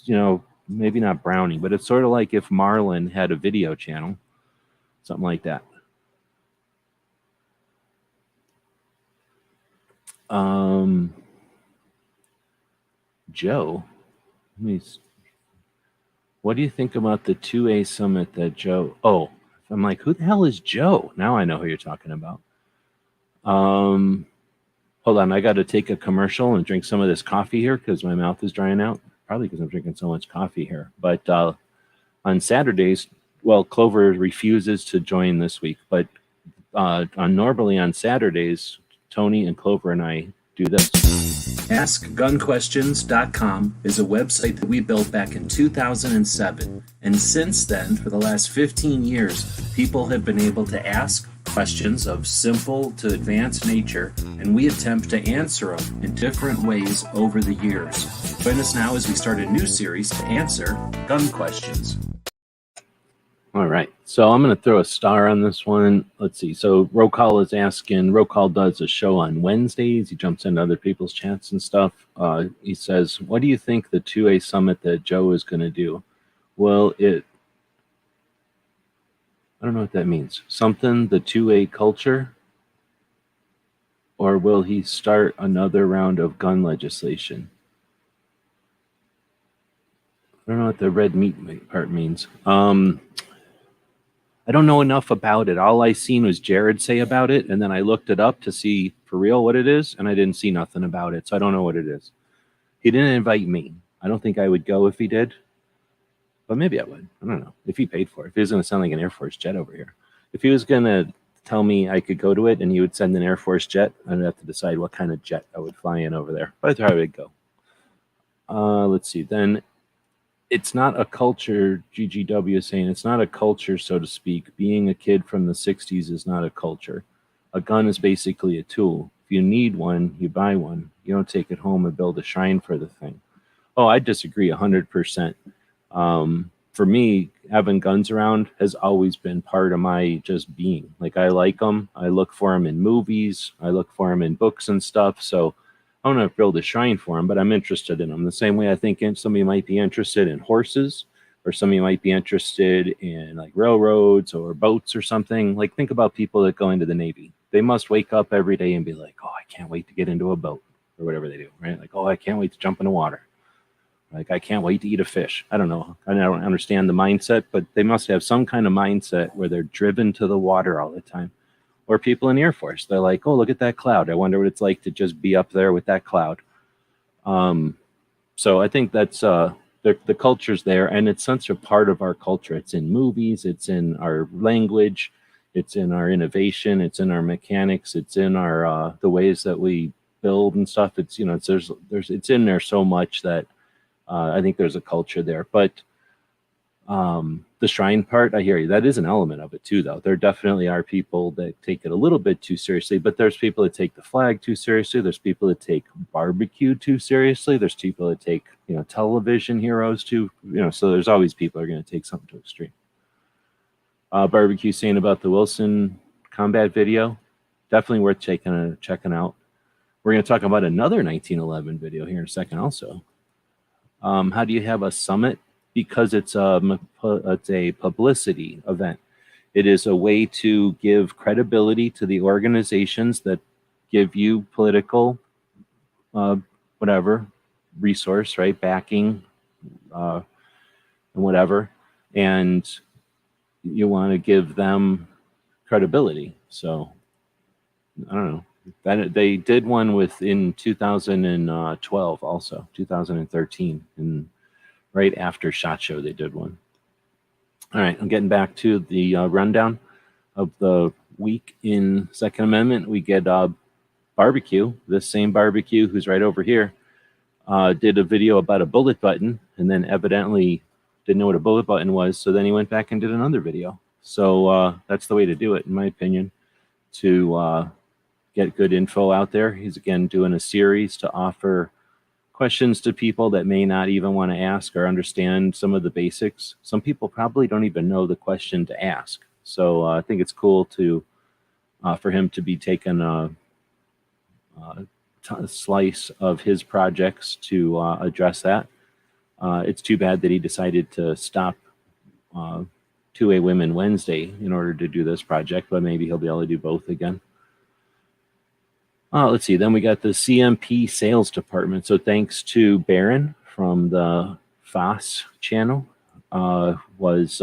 Speaker 1: you know, maybe not Brownie, but it's sort of like if Marlin had a video channel, something like that. Joe, what do you think about the 2A summit that Joe, I'm like, who the hell is Joe? Now I know who you're talking about. Hold on, I got to take a commercial and drink some of this coffee here because my mouth is drying out. Probably because I'm drinking so much coffee here. But on Saturdays, well, Clover refuses to join this week, but normally on Saturdays, Tony and Clover and I do this. AskGunQuestions.com is a website that we built back in 2007. And since then, for the last 15 years, people have been able to ask questions of simple to advanced nature, and we attempt to answer them in different ways over the years. Join us now as we start a new series to answer gun questions. All right, so I'm going to throw a star on this one. Let's see. So Rokal is asking, Rokal does a show on Wednesdays. He jumps into other people's chats and stuff. He says, what do you think the 2A summit that Joe is going to do? Well, I don't know what that means. Something, the 2A culture? Or will he start another round of gun legislation? I don't know what the red meat part means. I don't know enough about it. All I seen was Jared say about it, and then I looked it up to see for real what it is, and I didn't see nothing about it, so I don't know what it is. He didn't invite me. I don't think I would go if he did, but maybe I would. I don't know. If he paid for it. If he was going to sound like an Air Force jet over here. If he was going to tell me I could go to it and he would send an Air Force jet, I'd have to decide what kind of jet I would fly in over there. But I thought I would go. Let's see. Then it's not a culture, GGW is saying, it's not a culture, so to speak. Being a kid from the 60s is not a culture. A gun is basically a tool. If you need one, you buy one. You don't take it home and build a shrine for the thing. Oh, I disagree 100%. For me, having guns around has always been part of my just being. Like, I like them. I look for them in movies. I look for them in books and stuff. So I don't know if I build a shrine for them, but I'm interested in them. The same way I think somebody might be interested in horses, or somebody might be interested in like railroads or boats or something. Like, think about people that go into the Navy. They must wake up every day and be like, oh, I can't wait to get into a boat, or whatever they do, right? Like, oh, I can't wait to jump in the water. Like, I can't wait to eat a fish. I don't know. I don't understand the mindset, but they must have some kind of mindset where they're driven to the water all the time. Or people in the Air Force, they're like, oh, look at that cloud. I wonder what it's like to just be up there with that cloud. So I think that's the culture's there, and it's such a part of our culture. It's in movies, it's in our language, it's in our innovation, it's in our mechanics, it's in our the ways that we build and stuff. It's, you know, it's in there so much that I think there's a culture there. But the shrine part, I hear you. That is an element of it too, though. There definitely are people that take it a little bit too seriously, but there's people that take the flag too seriously. There's people that take barbecue too seriously. There's people that take, you know, television heroes too, you know, so there's always people that are going to take something to extreme. Barbecue saying about the Wilson combat video, definitely worth checking out. We're going to talk about another 1911 video here in a second also. How do you have a summit? Because it's a publicity event. It is a way to give credibility to the organizations that give you political, whatever, resource, right? Backing, and whatever. And you want to give them credibility. So, I don't know. They did one in 2012 also, 2013. And right after SHOT Show, they did one. All right, I'm getting back to the rundown of the week in Second Amendment. We get barbecue. This same barbecue, who's right over here, did a video about a bullet button, and then evidently didn't know what a bullet button was. So then he went back and did another video. So that's the way to do it, in my opinion, to get good info out there. He's again doing a series to offer questions to people that may not even want to ask or understand some of the basics. Some people probably don't even know the question to ask. So I think it's cool to for him to be taking a slice of his projects to address that. It's too bad that he decided to stop 2A Women Wednesday in order to do this project, but maybe he'll be able to do both again. Let's see. Then we got the CMP sales department. So thanks to Baron from the FOSS channel, was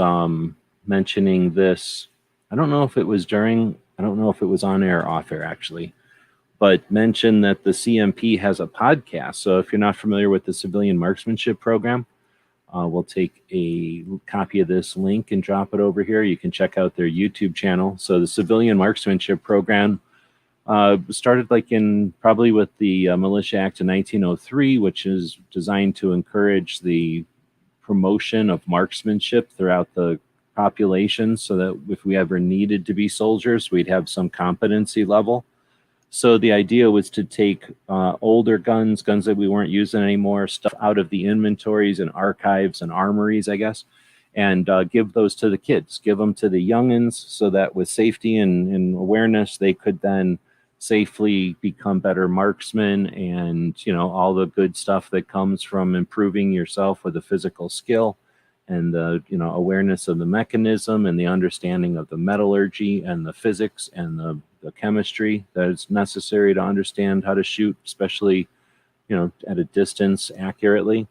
Speaker 1: mentioning this. I don't know if it was on air or off air actually, but mentioned that the CMP has a podcast. So if you're not familiar with the civilian marksmanship program, we'll take a copy of this link and drop it over here. You can check out their YouTube channel. So the civilian marksmanship program started probably with the Militia Act of 1903, which is designed to encourage the promotion of marksmanship throughout the population so that if we ever needed to be soldiers, we'd have some competency level. So the idea was to take older guns that we weren't using anymore, stuff out of the inventories and archives and armories, I guess, and give those to the kids, give them to the youngins so that with safety and awareness, they could then safely become better marksmen and, all the good stuff that comes from improving yourself with a physical skill and the, awareness of the mechanism and the understanding of the metallurgy and the physics and the chemistry that is necessary to understand how to shoot, especially, at a distance accurately.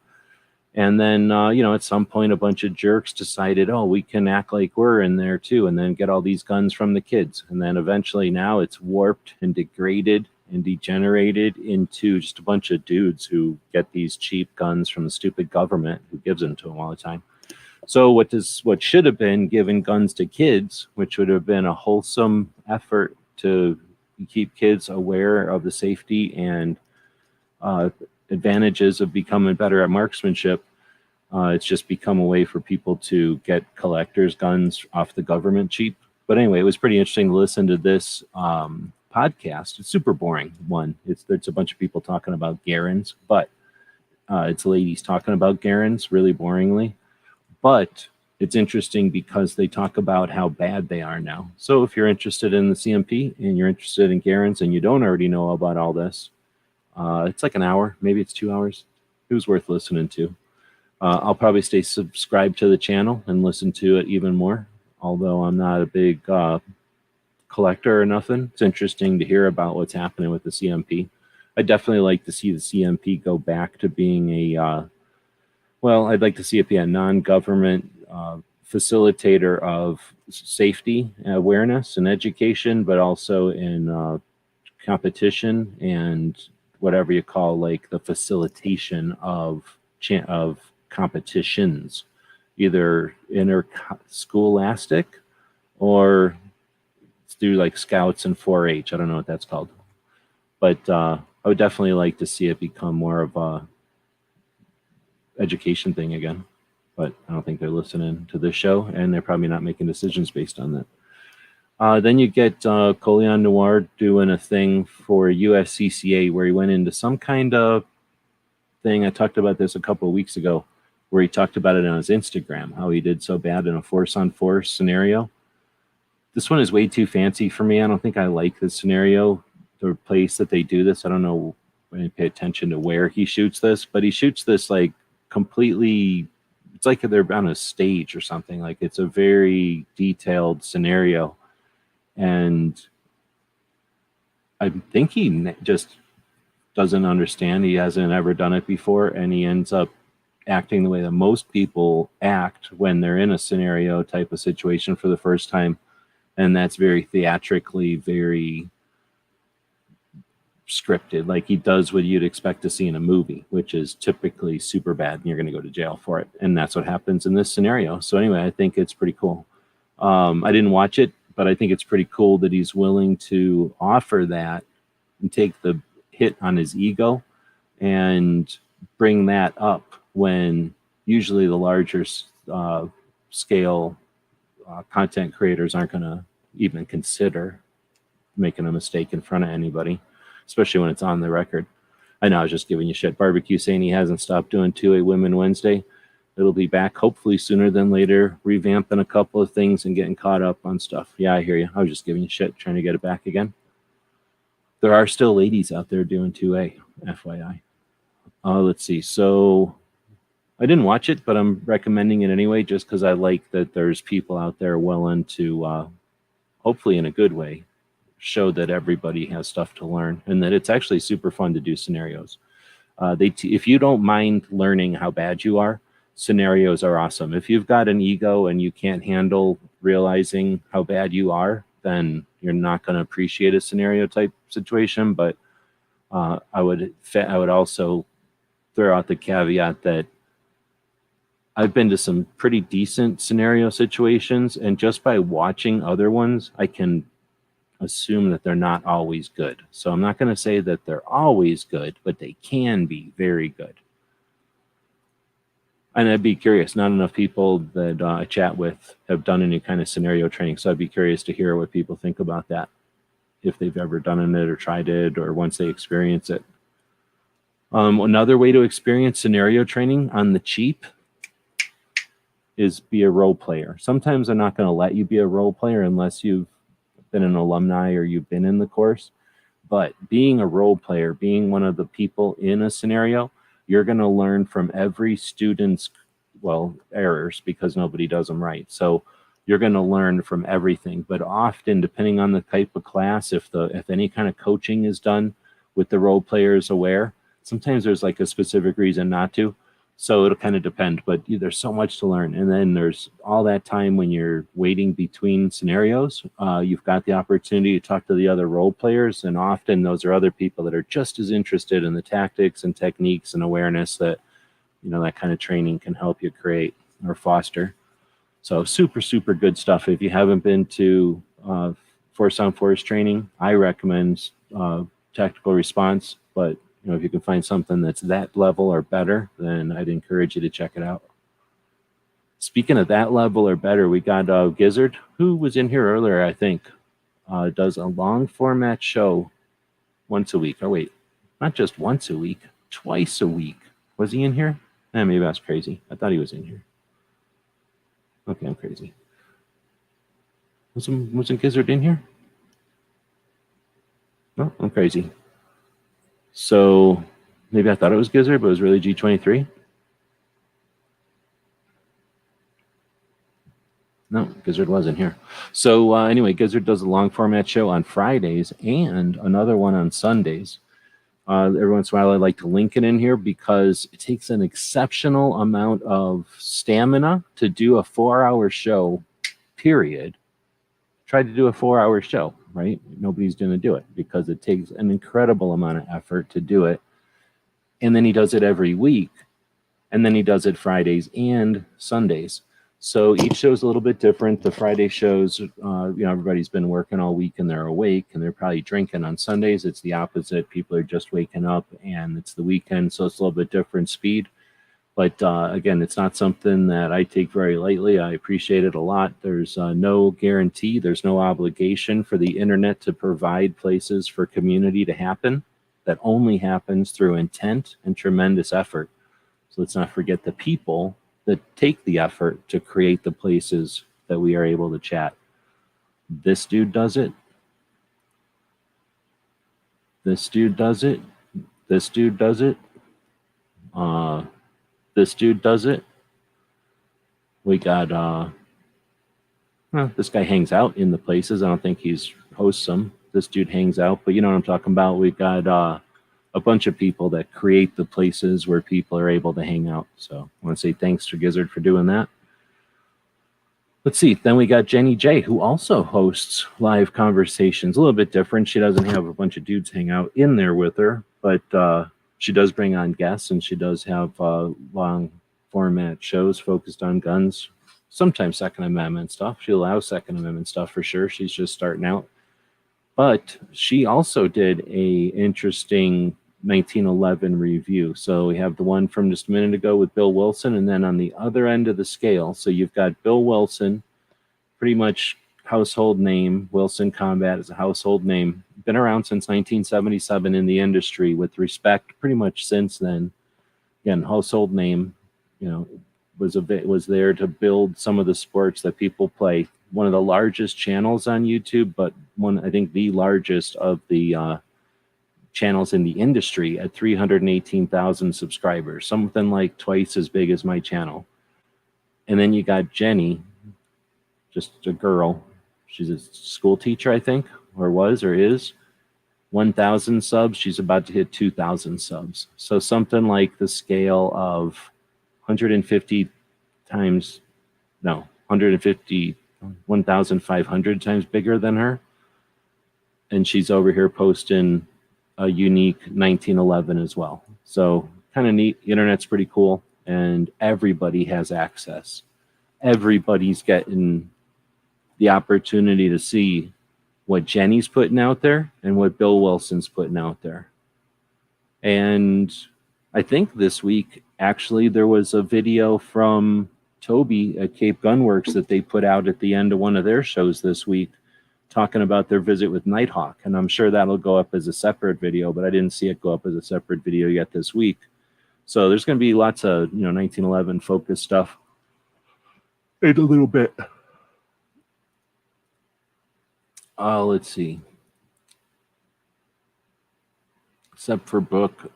Speaker 1: And then, at some point, a bunch of jerks decided, oh, we can act like we're in there too, and then get all these guns from the kids. And then eventually now it's warped and degraded and degenerated into just a bunch of dudes who get these cheap guns from the stupid government who gives them to them all the time. So what should have been giving guns to kids, which would have been a wholesome effort to keep kids aware of the safety and advantages of becoming better at marksmanship. It's just become a way for people to get collectors' guns off the government cheap. But anyway, it was pretty interesting to listen to this podcast. It's super boring one. It's a bunch of people talking about Garens, but it's ladies talking about Garens really boringly. But it's interesting because they talk about how bad they are now. So if you're interested in the CMP and you're interested in Garens and you don't already know about all this, it's like an hour, maybe it's 2 hours. It was worth listening to. I'll probably stay subscribed to the channel and listen to it even more, although I'm not a big collector or nothing. It's interesting to hear about what's happening with the CMP. I'd definitely like to see the CMP go back to being I'd like to see it be a non-government facilitator of safety, awareness, and education, but also in competition and whatever you call the facilitation of competitions, either interscholastic or through scouts and 4-H. I don't know what that's called, but I would definitely like to see it become more of a education thing again. But I don't think they're listening to this show, and they're probably not making decisions based on that. Then you get Colion Noir doing a thing for USCCA where he went into some kind of thing. I talked about this a couple of weeks ago where he talked about it on his Instagram, how he did so bad in a force-on-force scenario. This one is way too fancy for me. I don't think I like this scenario, the place that they do this. I don't know when I pay attention to where he shoots this, but he shoots this completely, it's like they're on a stage or something. Like it's a very detailed scenario. And I think he just doesn't understand. He hasn't ever done it before. And he ends up acting the way that most people act when they're in a scenario type of situation for the first time. And that's very theatrically, very scripted. Like he does what you'd expect to see in a movie, which is typically super bad and you're going to go to jail for it. And that's what happens in this scenario. So anyway, I think it's pretty cool. I didn't watch it, but I think it's pretty cool that he's willing to offer that and take the hit on his ego and bring that up when usually the larger scale content creators aren't going to even consider making a mistake in front of anybody, especially when it's on the record. I know I was just giving you shit. Barbecue saying he hasn't stopped doing 2A Women Wednesday. It'll be back hopefully sooner than later, revamping a couple of things and getting caught up on stuff. Yeah, I hear you. I was just giving you shit, trying to get it back again. There are still ladies out there doing 2A, FYI. Let's see. So I didn't watch it, but I'm recommending it anyway, just because I like that there's people out there willing to, hopefully in a good way, show that everybody has stuff to learn and that it's actually super fun to do scenarios. If you don't mind learning how bad you are, scenarios are awesome. If you've got an ego and you can't handle realizing how bad you are, then you're not going to appreciate a scenario type situation. But I would also throw out the caveat that I've been to some pretty decent scenario situations, and just by watching other ones, I can assume that they're not always good. So I'm not going to say that they're always good, but they can be very good. And I'd be curious. Not enough people that I chat with have done any kind of scenario training, so I'd be curious to hear what people think about that, if they've ever done it or tried it, or once they experience it. Another way to experience scenario training on the cheap is be a role player. Sometimes I'm not going to let you be a role player unless you've been an alumni or you've been in the course. But being a role player, being one of the people in a scenario, you're going to learn from every student's, errors, because nobody does them right. So you're going to learn from everything. But often, depending on the type of class, if any kind of coaching is done with the role players aware, sometimes there's like a specific reason not to. So it'll kind of depend, but there's so much to learn. And then there's all that time when you're waiting between scenarios. You've got the opportunity to talk to the other role players. And often those are other people that are just as interested in the tactics and techniques and awareness that, that kind of training can help you create or foster. So super, super good stuff. If you haven't been to Force on Force training, I recommend tactical response, but if you can find something that's that level or better, then I'd encourage you to check it out. Speaking of that level or better, we got Gizzard, who was in here earlier, I think, does a long format show once a week. Oh, wait, not just once a week, twice a week. Was he in here? Maybe I was crazy. I thought he was in here. Okay, I'm crazy. Wasn't Gizzard in here? No, I'm crazy. So maybe I thought it was Gizzard, but it was really G23. No, Gizzard wasn't here. So anyway, Gizzard does a long format show on Fridays and another one on Sundays. Every once in a while, I like to link it in here because it takes an exceptional amount of stamina to do a 4-hour show, period. Try to do a 4-hour show, right? Nobody's going to do it because it takes an incredible amount of effort to do it. And then he does it every week. And then he does it Fridays and Sundays. So each show is a little bit different. The Friday shows, everybody's been working all week and they're awake and they're probably drinking. On Sundays, it's the opposite. People are just waking up and it's the weekend. So it's a little bit different speed. But again, it's not something that I take very lightly. I appreciate it a lot. There's no guarantee. There's no obligation for the internet to provide places for community to happen. That only happens through intent and tremendous effort. So let's not forget the people that take the effort to create the places that we are able to chat. This dude does it. This dude does it. This dude does it. this dude does it. We got this guy hangs out in the places. I don't think he's hosts them. This dude hangs out, but you know what I'm talking about. We've got a bunch of people that create the places where people are able to hang out. So I want to say thanks to Gizzard for doing that. Let's see. Then we got Jenny J, who also hosts live conversations. A little bit different. She doesn't have a bunch of dudes hang out in there with her, but she does bring on guests, and she does have long format shows focused on guns. Sometimes Second Amendment stuff. She allows Second Amendment stuff for sure. She's just starting out. But she also did a interesting 1911 review. So we have the one from just a minute ago with Bill Wilson, and then on the other end of the scale, so you've got Bill Wilson, pretty much household name. Wilson Combat is a household name. Been around since 1977 in the industry with respect pretty much since then. Again, household name, you know, was there to build some of the sports that people play. One of the largest channels on YouTube, but one, I think, the largest of the channels in the industry at 318,000 subscribers, something like twice as big as my channel. And then you got Jenny, just a girl. She's a school teacher, I think, or was or is. 1,000 subs. She's about to hit 2,000 subs. So something like the scale of 150 times, no, 150, 1,500 times bigger than her. And she's over here posting a unique 1911 as well. So kind of neat. The internet's pretty cool, and everybody has access. Everybody's getting the opportunity to see what Jenny's putting out there and what Bill Wilson's putting out there. And I think this week, actually, there was a video from Toby at Cape Gunworks that they put out at the end of one of their shows this week, talking about their visit with Nighthawk. And I'm sure that'll go up as a separate video, but I didn't see it go up as a separate video yet this week. So there's going to be lots of, 1911 focused stuff in a little bit. Let's see. Except for Brooke,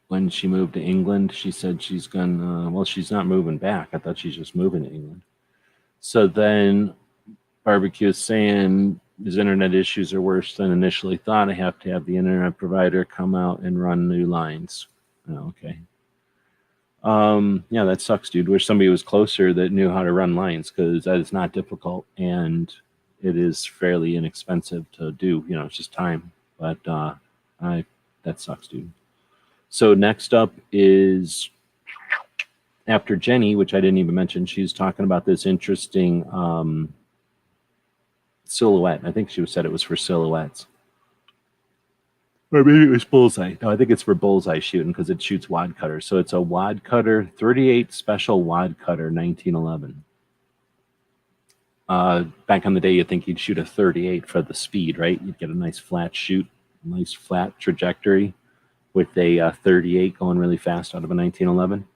Speaker 1: when she moved to England, she said she's gonna, well, she's not moving back. I thought she's just moving to England. So then Barbecue is saying his internet issues are worse than initially thought. I have to have the internet provider come out and run new lines. Oh, okay. Yeah, that sucks, dude. Wish somebody was closer that knew how to run lines, because that is not difficult, and it is fairly inexpensive to do. It's just time. But that sucks, dude. So next up is, after Jenny, which I didn't even mention, she's talking about this interesting silhouette. I think she said it was for silhouettes. Or maybe it was bullseye. No, I think it's for bullseye shooting, because it shoots wad cutter. So it's a wad cutter, 38 special wad cutter, 1911. Back on the day, you'd think you'd shoot a 38 for the speed, right? You'd get a nice flat shoot, nice flat trajectory with a 38 going really fast out of a 1911.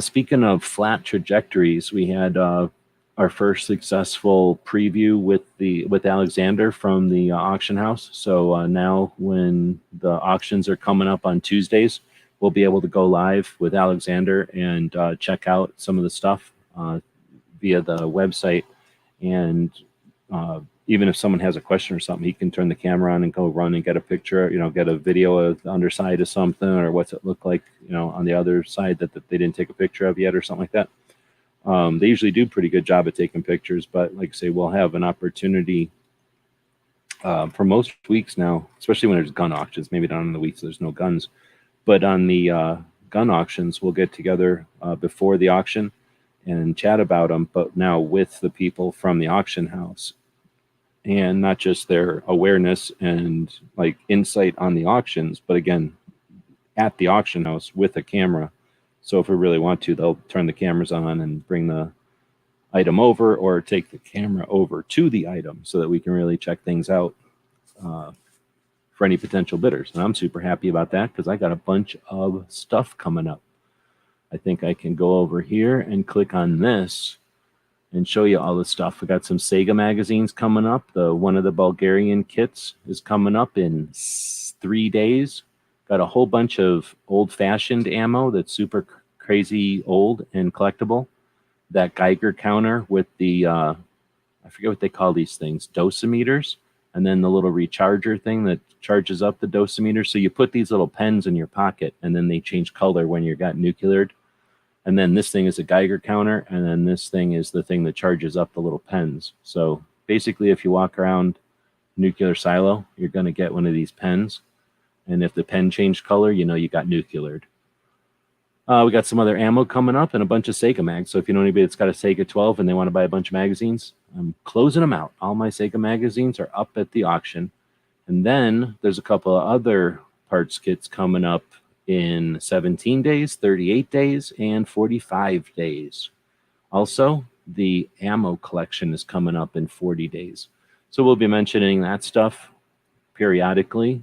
Speaker 1: Speaking of flat trajectories, we had our first successful preview with Alexander from the auction house. So now when the auctions are coming up on Tuesdays, we'll be able to go live with Alexander and check out some of the stuff via the website. And even if someone has a question or something, he can turn the camera on and go run and get a picture, get a video of the underside of something, or what's it look like, on the other side that they didn't take a picture of yet or something like that. They usually do a pretty good job at taking pictures, but like I say, we'll have an opportunity for most weeks now, especially when there's gun auctions, maybe not on the weeks there's no guns, but on the gun auctions, we'll get together before the auction and chat about them, but now with the people from the auction house, and not just their awareness and like insight on the auctions, but again, at the auction house with a camera. So if we really want to, they'll turn the cameras on and bring the item over, or take the camera over to the item so that we can really check things out for any potential bidders. And I'm super happy about that, because I got a bunch of stuff coming up. I think I can go over here and click on this and show you all the stuff. We got some Sega magazines coming up. One of the Bulgarian kits is coming up in 3 days. Got a whole bunch of old-fashioned ammo that's super crazy old and collectible. That Geiger counter with the, I forget what they call these things, dosimeters, and then the little recharger thing that charges up the dosimeter. So you put these little pens in your pocket, and then they change color when you got nucleared. And then this thing is a Geiger counter, and then this thing is the thing that charges up the little pens. So basically, if you walk around nuclear silo, you're going to get one of these pens. And if the pen changed color, you know you got nucleared. We got some other ammo coming up and a bunch of Sega mags. So if you know anybody that's got a Sega 12 and they want to buy a bunch of magazines, I'm closing them out. All my Sega magazines are up at the auction. And then there's a couple of other parts kits coming up in 17 days, 38 days, and 45 days. Also, the ammo collection is coming up in 40 days. So we'll be mentioning that stuff periodically.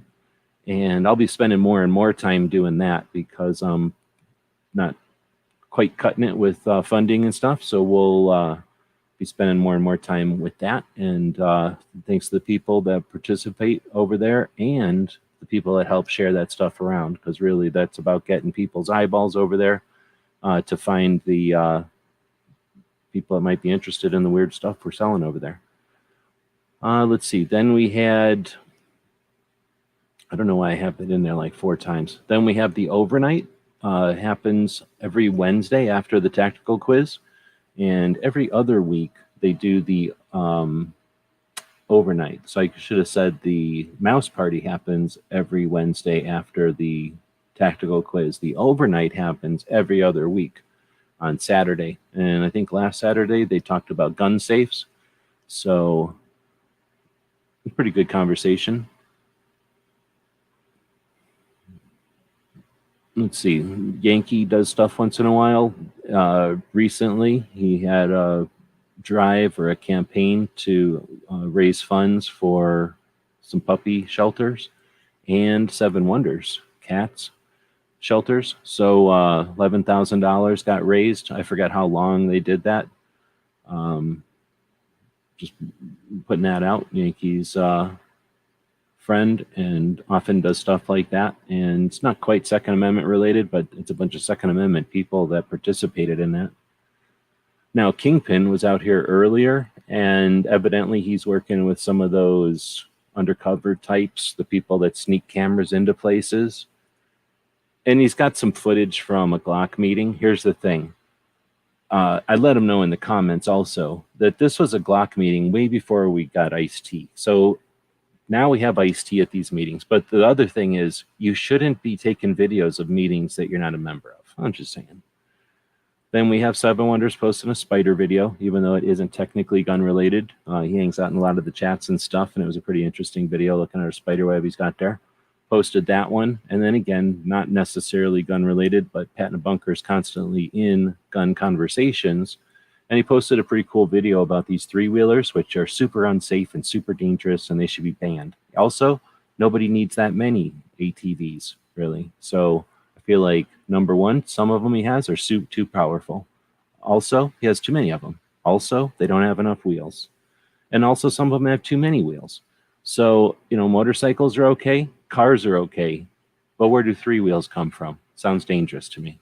Speaker 1: And I'll be spending more and more time doing that because I'm not quite cutting it with funding and stuff. So we'll be spending more and more time with that. And thanks to the people that participate over there and the people that help share that stuff around, because really that's about getting people's eyeballs over there to find the people that might be interested in the weird stuff we're selling over there. Let's see. Then we had, I don't know why I have it in there like 4 times. Then we have the overnight. Happens every Wednesday after the tactical quiz. And every other week they do the overnight. So I should have said the mouse party happens every Wednesday after the tactical quiz. The overnight happens every other week on Saturday. And I think last Saturday they talked about gun safes. So pretty good conversation. Let's see. Yankee does stuff once in a while. Recently, he had a drive or a campaign to raise funds for some puppy shelters and Seven Wonders cats shelters. So $11,000 got raised. I forgot how long they did that. Just putting that out. Yankees friend and often does stuff like that. And it's not quite Second Amendment related, but it's a bunch of Second Amendment people that participated in that. Now, Kingpin was out here earlier, and evidently he's working with some of those undercover types, the people that sneak cameras into places. And he's got some footage from a Glock meeting. Here's the thing. I let him know in the comments also that this was a Glock meeting way before we got Ice-T. So now we have Ice-T at these meetings. But the other thing is you shouldn't be taking videos of meetings that you're not a member of. I'm just saying. Then we have Seven Wonders posting a spider video, even though it isn't technically gun related. He hangs out in a lot of the chats and stuff, and it was a pretty interesting video looking at a spider web he's got there. Posted that one. And then again, not necessarily gun related, but Pat and Bunker is constantly in gun conversations. And he posted a pretty cool video about these 3-wheelers, which are super unsafe and super dangerous, and they should be banned. Also, nobody needs that many ATVs, really. So I feel like, number one, some of them he has are too powerful. Also, he has too many of them. Also, they don't have enough wheels. And also, some of them have too many wheels. So, you know, motorcycles are okay, cars are okay, but where do 3 wheels come from? Sounds dangerous to me.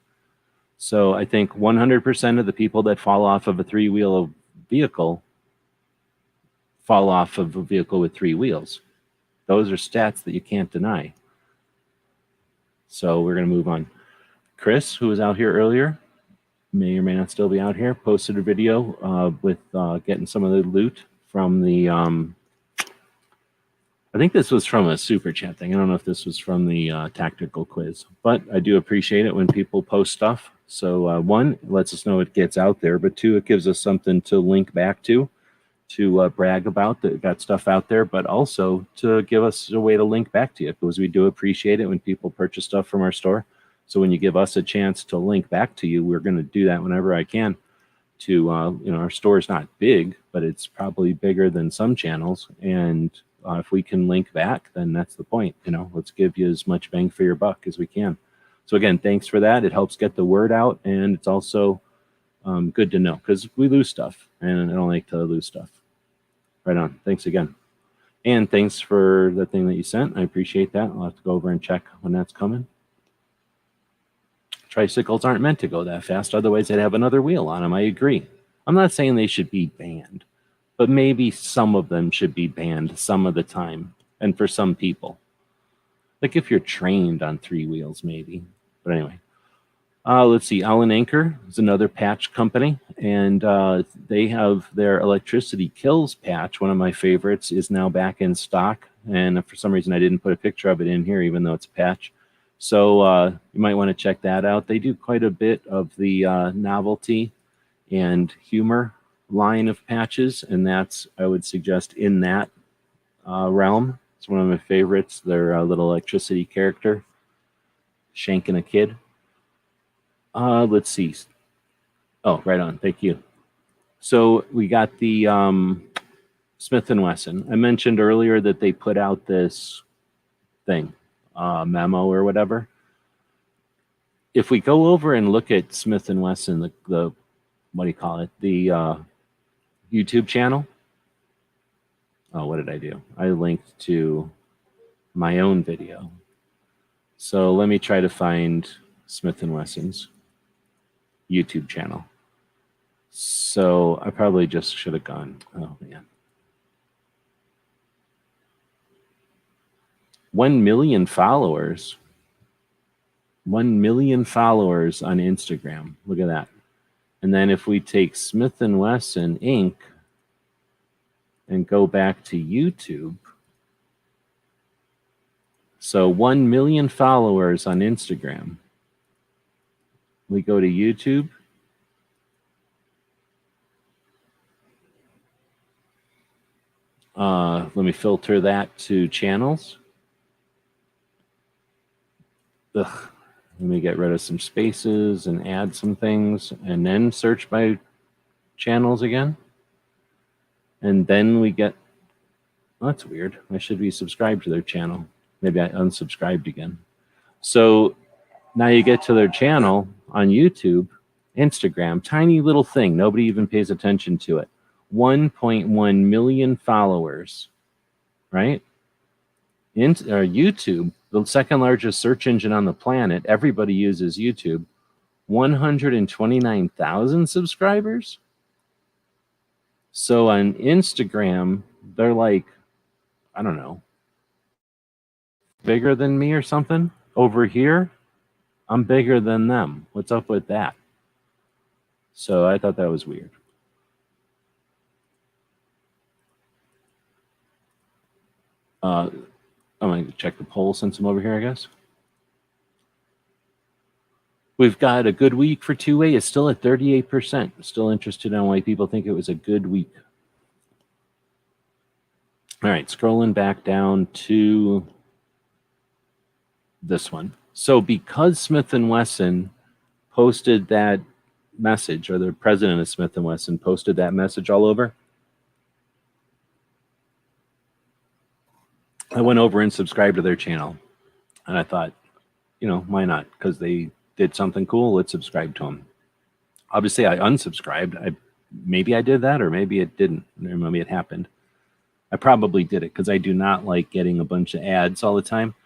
Speaker 1: So I think 100% of the people that fall off of a 3-wheel vehicle fall off of a vehicle with 3 wheels. Those are stats that you can't deny. So we're going to move on. Chris, who was out here earlier, may or may not still be out here, posted a video with getting some of the loot from the, I think this was from a super chat thing. I don't know if this was from the tactical quiz, but I do appreciate it when people post stuff. So 1, it lets us know it gets out there, but 2, it gives us something to link back to brag about that got stuff out there, but also to give us a way to link back to you, because we do appreciate it when people purchase stuff from our store. So when you give us a chance to link back to you, we're going to do that whenever I can. To you know, our store is not big, but it's probably bigger than some channels, and if we can link back, then that's the point. You know, let's give you as much bang for your buck as we can. So again, thanks for that. It helps get the word out, and it's also good to know, because we lose stuff, and I don't like to lose stuff. Right on. Thanks again. And thanks for the thing that you sent. I appreciate that. I'll have to go over and check when that's coming. Tricycles aren't meant to go that fast. Otherwise, they'd have another wheel on them. I agree. I'm not saying they should be banned, but maybe some of them should be banned some of the time. And for some people, like if you're trained on 3 wheels, maybe. But anyway, let's see. Allen Anchor is another patch company, and they have their Electricity Kills patch. One of my favorites is now back in stock, and for some reason I didn't put a picture of it in here, even though it's a patch. So you might want to check that out. They do quite a bit of the novelty and humor line of patches, and that's, I would suggest, in that realm. It's one of my favorites. Their little electricity character, shanking a kid. Let's see. Oh, right on. Thank you. So we got the Smith & Wesson. I mentioned earlier that they put out this thing, memo or whatever. If we go over and look at Smith & Wesson, the what do you call it? The YouTube channel. Oh, what did I do? I linked to my own video. So let me try to find Smith & Wesson's YouTube channel. So I probably just should have gone, oh man. 1 million followers. 1 million followers on Instagram. Look at that. And then if we take Smith & Wesson Inc. and go back to YouTube. So 1 million followers on Instagram. We go to YouTube. Let me filter that to channels. Ugh. Let me get rid of some spaces and add some things, and then search by channels again. And then we get, oh, that's weird. I should be subscribed to their channel. Maybe I unsubscribed again. So now you get to their channel on YouTube, Instagram, tiny little thing. Nobody even pays attention to it. 1.1 million followers, right? YouTube, the second largest search engine on the planet. Everybody uses YouTube. 129,000 subscribers. So on Instagram, they're like, I don't know, bigger than me or something. Over here, I'm bigger than them. What's up with that? So I thought that was weird. I'm going to check the poll since I'm over here, I guess. We've got a good week for 2A. It's still at 38%. Still interested in why people think it was a good week. All right, scrolling back down to this one. So because Smith & Wesson posted that message, or the president of Smith & Wesson posted that message all over, I went over and subscribed to their channel. And I thought, you know, why not? Because they did something cool, let's subscribe to them. Obviously, I unsubscribed. Maybe I did that, or maybe it didn't. Or maybe it happened. I probably did it because I do not like getting a bunch of ads all the time.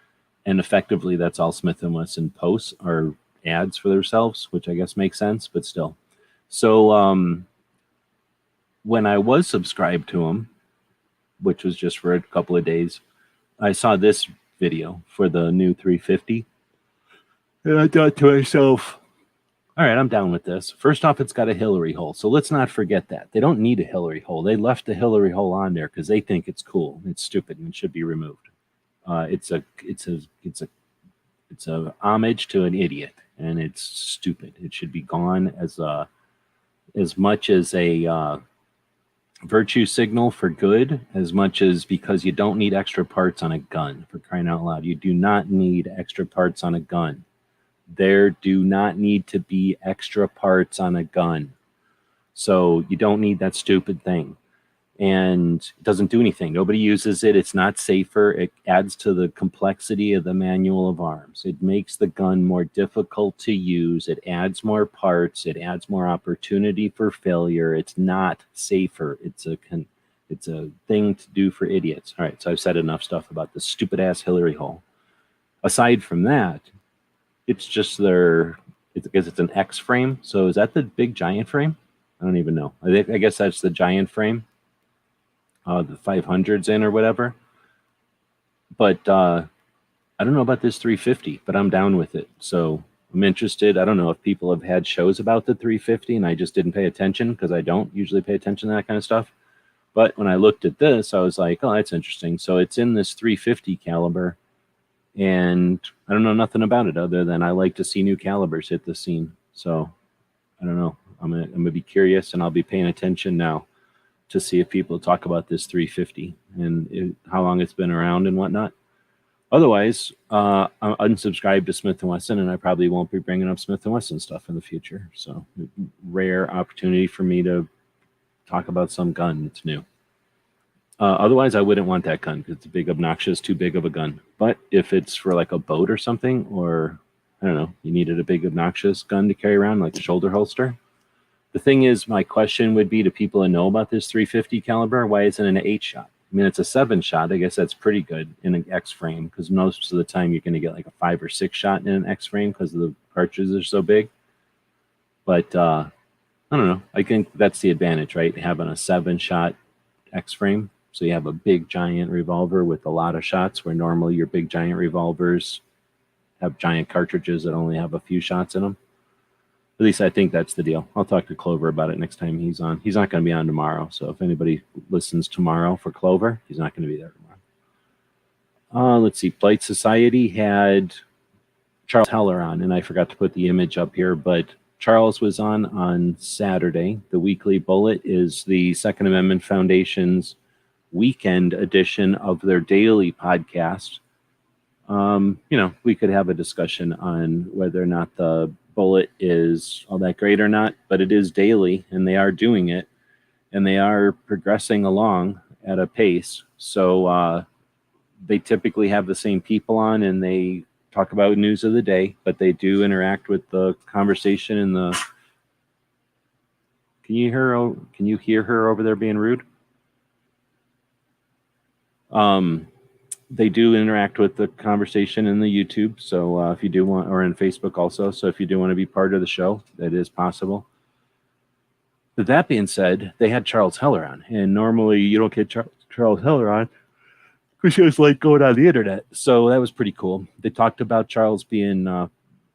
Speaker 1: And effectively, that's all Smith & Wesson posts are ads for themselves, which I guess makes sense, but still. So when I was subscribed to them, which was just for a couple of days, I saw this video for the new 350. And I thought to myself, all right, I'm down with this. First off, it's got a Hillary hole. So let's not forget that. They don't need a Hillary hole. They left the Hillary hole on there because they think it's cool. It's stupid and it should be removed. It's a homage to an idiot, and it's stupid. It should be gone as much as a virtue signal for good, as much as because you don't need extra parts on a gun, for crying out loud. You do not need extra parts on a gun. There do not need to be extra parts on a gun. So you don't need that stupid thing. And it doesn't do anything. Nobody uses it. It's not safer. It adds to the complexity of the manual of arms. It makes the gun more difficult to use. It adds more parts. It adds more opportunity for failure. It's not safer. It's a thing to do for idiots. All right, so I've said enough stuff about this stupid ass Hillary hole. Aside from that, it's just because it's an X frame. So is that the big giant frame? I don't even know. I guess that's the giant frame. The 500's in or whatever. But I don't know about this 350, but I'm down with it. So I'm interested. I don't know if people have had shows about the 350 and I just didn't pay attention because I don't usually pay attention to that kind of stuff. But when I looked at this, I was like, oh, that's interesting. So it's in this 350 caliber. And I don't know nothing about it other than I like to see new calibers hit the scene. So I don't know. I'm gonna be curious, and I'll be paying attention now to see if people talk about this 350 and how long it's been around and whatnot. Otherwise, I'm unsubscribed to Smith & Wesson, and I probably won't be bringing up Smith & Wesson stuff in the future. So rare opportunity for me to talk about some gun that's new. Otherwise, I wouldn't want that gun because it's a big, obnoxious, too big of a gun. But if it's for like a boat or something, or I don't know, you needed a big, obnoxious gun to carry around, like a shoulder holster. The thing is, my question would be to people that know about this 350 caliber, why isn't it an 8-shot? I mean, it's a 7-shot. I guess that's pretty good in an X frame because most of the time you're going to get like a 5 or 6 shot in an X frame because the cartridges are so big. But I don't know. I think that's the advantage, right? Having a 7-shot X frame. So you have a big giant revolver with a lot of shots where normally your big giant revolvers have giant cartridges that only have a few shots in them. At least I think that's the deal. I'll talk to Clover about it next time he's on. He's not going to be on tomorrow. So if anybody listens tomorrow for Clover, he's not going to be there tomorrow. Let's see. Polite Society had Charles Heller on, and I forgot to put the image up here, but Charles was on Saturday. The Weekly Bullet is the Second Amendment Foundation's weekend edition of their daily podcast. We could have a discussion on whether or not the Bullet is all that great or not, but it is daily and they are doing it and they are progressing along at a pace. So they typically have the same people on and they talk about news of the day, but they do interact with the conversation in the. Can you hear her over there being rude? They do interact with the conversation in the YouTube. So if you do want, or in Facebook also. So if you do want to be part of the show, that is possible. But that being said, they had Charles Heller on, and normally you don't get Charles Heller on because he was like going on the internet. So that was pretty cool. They talked about Charles being the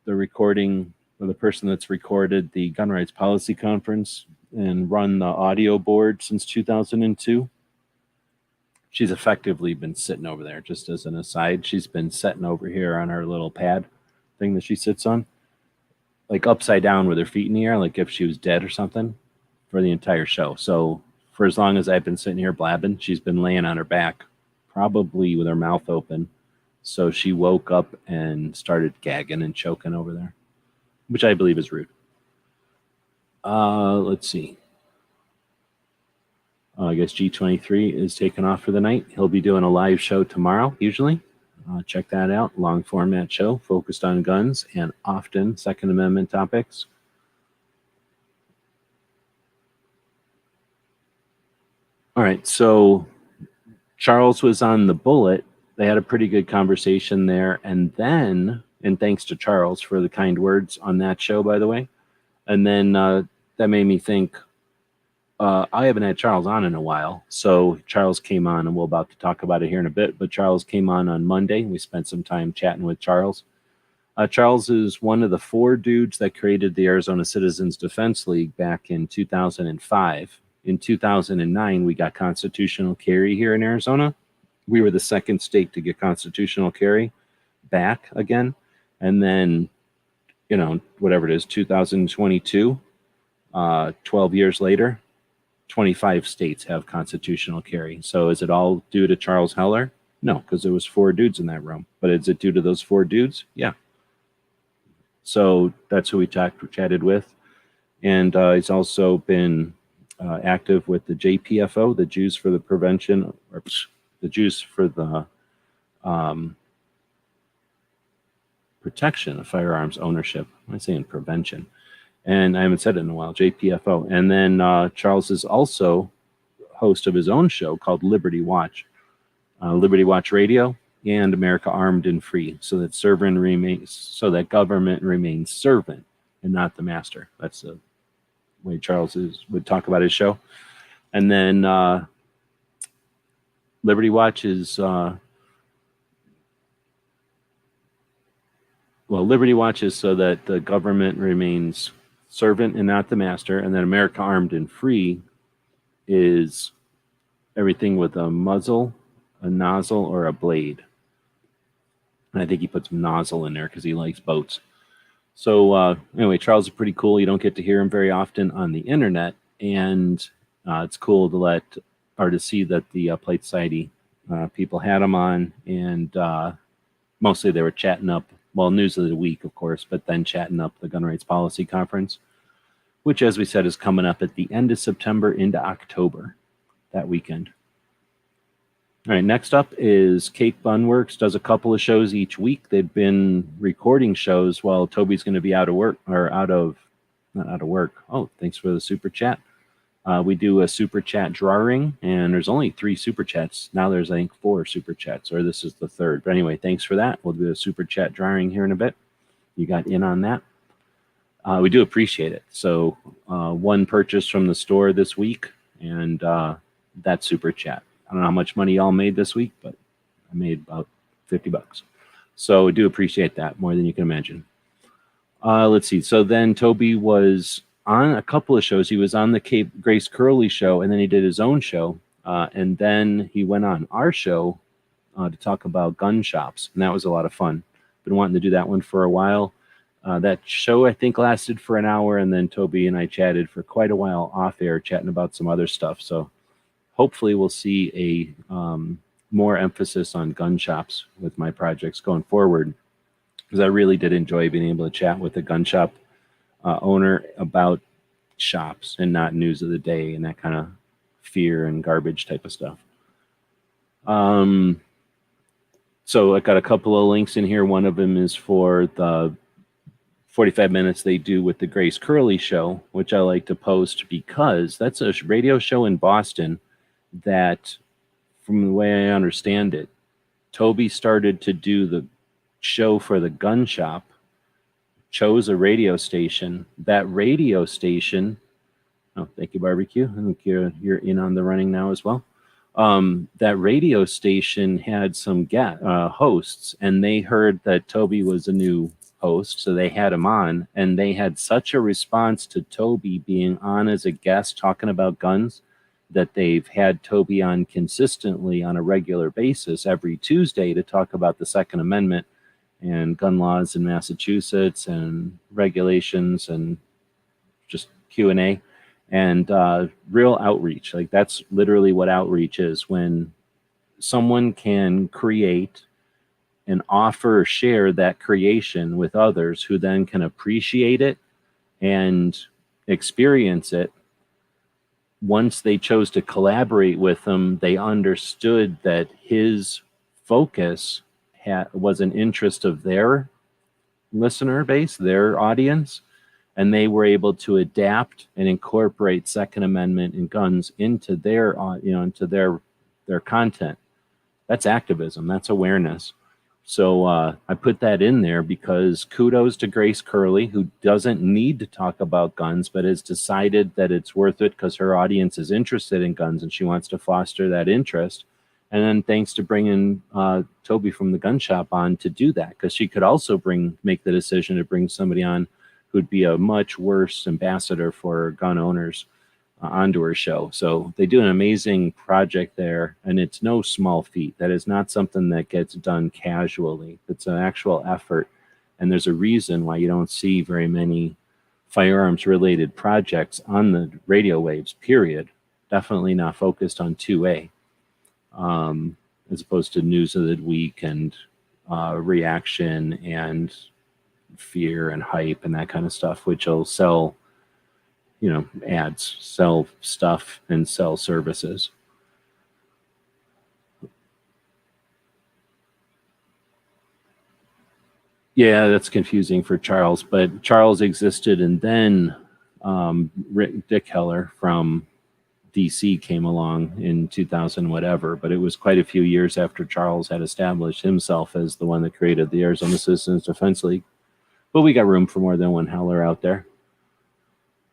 Speaker 1: recording, or the person that's recorded the Gun Rights Policy Conference and run the audio board since 2002. She's effectively been sitting over there, just as an aside. She's been sitting over here on her little pad thing that she sits on, like upside down with her feet in the air, like if she was dead or something, for the entire show. So for as long as I've been sitting here blabbing, she's been laying on her back, probably with her mouth open. So she woke up and started gagging and choking over there, which I believe is rude. Let's see. I guess G23 is taking off for the night. He'll be doing a live show tomorrow, usually. Check that out. Long format show focused on guns and often Second Amendment topics. All right, so Charles was on the Bullet. They had a pretty good conversation there. And then, and thanks to Charles for the kind words on that show, by the way. And then that made me think, I haven't had Charles on in a while. So Charles came on, and we're about to talk about it here in a bit, but Charles came on Monday. We spent some time chatting with Charles. Charles is one of the 4 dudes that created the Arizona Citizens Defense League back in 2005. In 2009, we got constitutional carry here in Arizona. We were the second state to get constitutional carry back again. And then, whatever it is, 2022, 12 years later, 25 states have constitutional carry. So is it all due to Charles Heller? No, because there was 4 dudes in that room. But is it due to those 4 dudes? Yeah. So that's who we chatted with. And he's also been active with the JPFO, the Jews for the Prevention, or the Jews for the Protection of Firearms Ownership. I'm saying prevention. And I haven't said it in a while, JPFO. And then Charles is also host of his own show called Liberty Watch Radio, and America Armed and Free, so that government remains servant and not the master. That's the way Charles would talk about his show. And then Liberty Watch is Liberty Watch is so that the government remains servant and not the master. And then America Armed and Free is everything with a muzzle, a nozzle, or a blade. And I think he puts nozzle in there because he likes boats. So anyway, Charles is pretty cool. You don't get to hear him very often on the internet. And it's cool to see that the Plate Society people had him on. And mostly they were chatting up, news of the week, of course, but then chatting up the Gun Rights Policy Conference, which, as we said, is coming up at the end of September into October, that weekend. All right, next up is Cake Bun Works. Does a couple of shows each week. They've been recording shows while Toby's going to be not out of work. Oh, thanks for the super chat. We do a super chat drawing, and there's only 3 super chats. Now there's, I think, 4 super chats, or this is the 3rd. But anyway, thanks for that. We'll do a super chat drawing here in a bit. You got in on that. We do appreciate it. So 1 purchase from the store this week, and that's super chat. I don't know how much money y'all made this week, but I made about $50. So we do appreciate that more than you can imagine. Let's see. So then Toby was on a couple of shows. He was on the Grace Curley show, and then he did his own show. And then he went on our show to talk about gun shops, and that was a lot of fun. Been wanting to do that one for a while. That show, I think, lasted for an hour, and then Toby and I chatted for quite a while off air, chatting about some other stuff. So hopefully we'll see a more emphasis on gun shops with my projects going forward, because I really did enjoy being able to chat with a gun shop owner about shops and not news of the day and that kind of fear and garbage type of stuff. So I got a couple of links in here. One of them is for the 45 minutes they do with the Grace Curley show, which I like to post because that's a radio show in Boston that, from the way I understand it, Toby started to do the show for the gun shop, chose a radio station. That radio station, oh, thank you, Barbecue. I think you're in on the running now as well. That radio station had some hosts, and they heard that Toby was a new host, so they had him on, and they had such a response to Toby being on as a guest talking about guns that they've had Toby on consistently on a regular basis every Tuesday to talk about the Second Amendment and gun laws in Massachusetts and regulations and just Q&A and real outreach. Like, that's literally what outreach is, when someone can create and offer, share that creation with others who then can appreciate it and experience it. Once they chose to collaborate with him, they understood that his focus was an interest of their listener base, their audience, and they were able to adapt and incorporate Second Amendment and guns into their, into their content. That's activism. That's awareness. So I put that in there because kudos to Grace Curley, who doesn't need to talk about guns, but has decided that it's worth it because her audience is interested in guns and she wants to foster that interest. And then thanks to bringing Toby from the gun shop on to do that, because she could also make the decision to bring somebody on who'd be a much worse ambassador for gun owners onto her show. So they do an amazing project there, and it's no small feat. That is not something that gets done casually. It's an actual effort, and there's a reason why you don't see very many firearms-related projects on the radio waves, period. Definitely not focused on 2A, as opposed to news of the week and reaction and fear and hype and that kind of stuff, which will sell ads, sell stuff, and sell services. Yeah, that's confusing for Charles, but Charles existed, and then Dick Heller from DC came along in 2000 whatever, but it was quite a few years after Charles had established himself as the one that created the Arizona Citizens Defense League. But we got room for more than one howler out there.